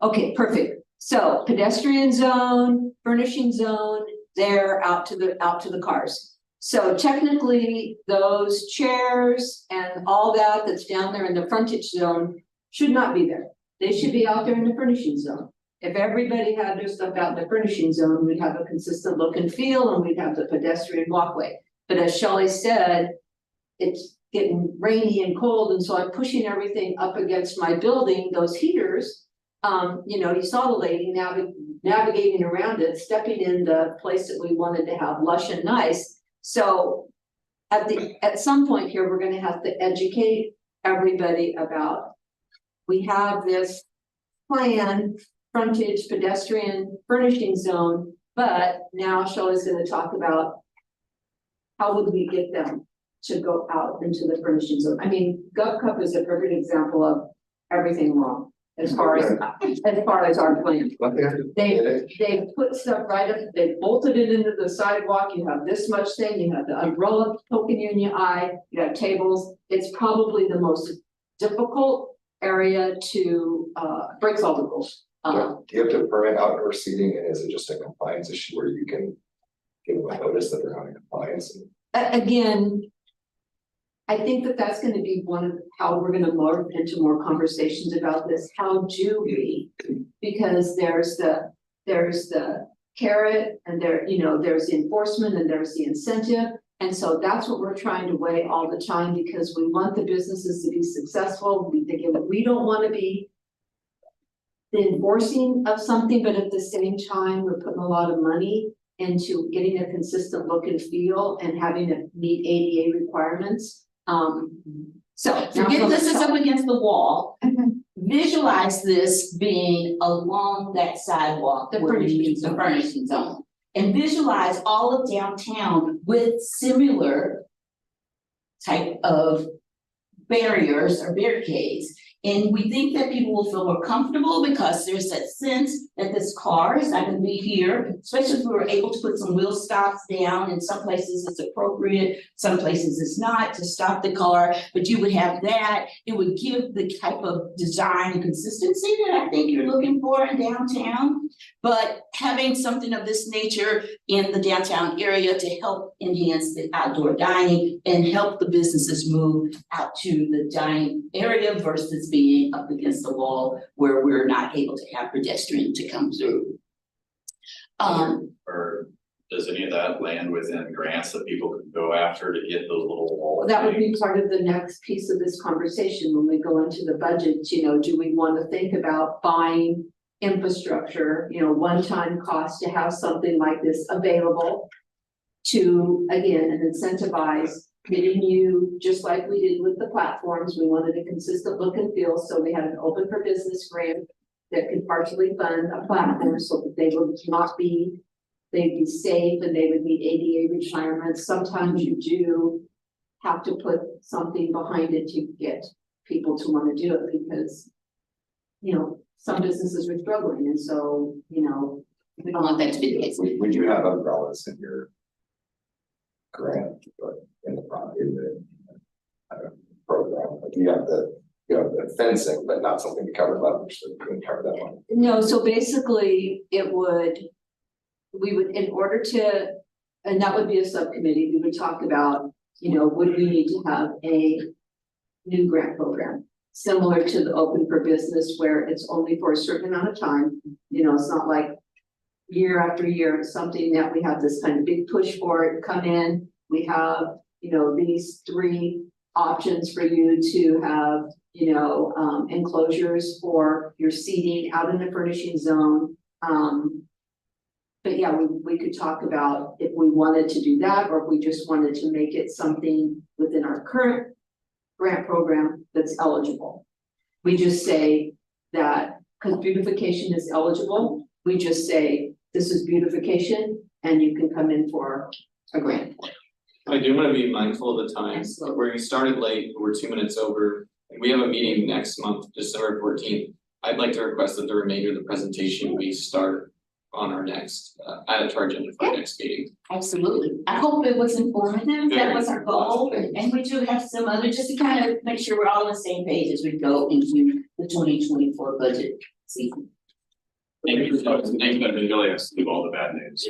Speaker 2: Okay, perfect. So pedestrian zone, furnishing zone, there out to the cars. So technically, those chairs and all that that's down there in the frontage zone should not be there. They should be out there in the furnishing zone. If everybody had their stuff out in the furnishing zone, we'd have a consistent look and feel, and we'd have the pedestrian walkway. But as Shelley said, it's getting rainy and cold, and so I'm pushing everything up against my building, those heaters. You know, you saw the lady navigating around it, stepping in the place that we wanted to have lush and nice. So at some point here, we're gonna have to educate everybody about, we have this plan, frontage, pedestrian, furnishing zone, but now Shelley's gonna talk about how would we get them to go out into the furnishing zone. I mean, GovCup is a perfect example of everything wrong as far as our plan. They put stuff right up, they bolted it into the sidewalk, you have this much thing, you have the umbrella poking you in your eye, you have tables. It's probably the most difficult area to breaks all the rules.
Speaker 8: Do you have to permit outdoor seating, and is it just a compliance issue where you can give them a notice that they're not in compliance?
Speaker 2: Again, I think that that's gonna be one of how we're gonna morph into more conversations about this. How do we? Because there's the carrot, and there's the enforcement, and there's the incentive. And so that's what we're trying to weigh all the time, because we want the businesses to be successful. We don't wanna be the enforcing of something, but at the same time, we're putting a lot of money into getting a consistent look and feel and having it meet ADA requirements.
Speaker 4: So forget this is up against the wall. Visualize this being along that sidewalk.
Speaker 2: The
Speaker 4: where we
Speaker 2: furnishing
Speaker 4: use the
Speaker 2: zone.
Speaker 4: furnishing zone. And visualize all of downtown with similar type of barriers or barricades. And we think that people will feel more comfortable because there's that sense that this car is not gonna be here, especially if we were able to put some wheel stops down. In some places it's appropriate, some places it's not to stop the car, but you would have that. It would give the type of design consistency that I think you're looking for in downtown. But having something of this nature in the downtown area to help enhance the outdoor dining and help the businesses move out to the dining area versus being up against the wall where we're not able to have pedestrian to come through.
Speaker 6: Or does any of that land within grants that people can go after to get those little wall?
Speaker 2: That would be
Speaker 6: things?
Speaker 2: part of the next piece of this conversation when we go into the budget, do we want to think about buying infrastructure, one-time cost to have something like this available to, again, incentivize getting you, just like we did with the platforms, we wanted a consistent look and feel, so we had an open for business grant that could partially fund a platform so that they would not be, they'd be safe and they would meet ADA requirements. Sometimes you do have to put something behind it to get people to want to do it because, some businesses are struggling and so,
Speaker 4: We don't want that to be the case.
Speaker 8: We do have umbrellas in your grant, but in the program, like you have the fencing, but not something to cover leverage, so you couldn't cover that one.
Speaker 2: No, so basically we would, in order to, and that would be a subcommittee, we would talk about, would we need to have a new grant program? Similar to the open for business where it's only for a certain amount of time, it's not like year after year, it's something that we have this kind of big push for it, come in, we have, these 3 options for you to have, enclosures for your seating out in the furnishing zone. But yeah, we could talk about if we wanted to do that, or if we just wanted to make it something within our current grant program that's eligible. We just say that, because beautification is eligible, we just say, this is beautification, and you can come in for a grant.
Speaker 1: I do wanna be mindful of the time,
Speaker 2: Absolutely.
Speaker 1: where you started late, we're 2 minutes over, and we have a meeting next month, December 14th. I'd like to request that the remainder of the presentation we start on our next, add it to our agenda for our next meeting.
Speaker 4: Absolutely. I hope it was informative. That was our goal. And we do have some other, just to kind of make sure we're all on the same page as we go into the 2024 budget season.
Speaker 6: Thank you, thank you, Dr. Julius, to do all the bad news.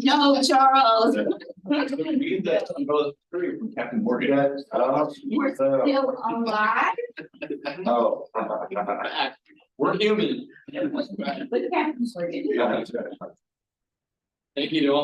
Speaker 4: No, Charles.
Speaker 6: Read that on both three from Captain Morgan.
Speaker 4: We're still alive.
Speaker 8: Oh.
Speaker 1: We're human.
Speaker 4: But Captain's working.
Speaker 8: Yeah.
Speaker 1: Thank you to all.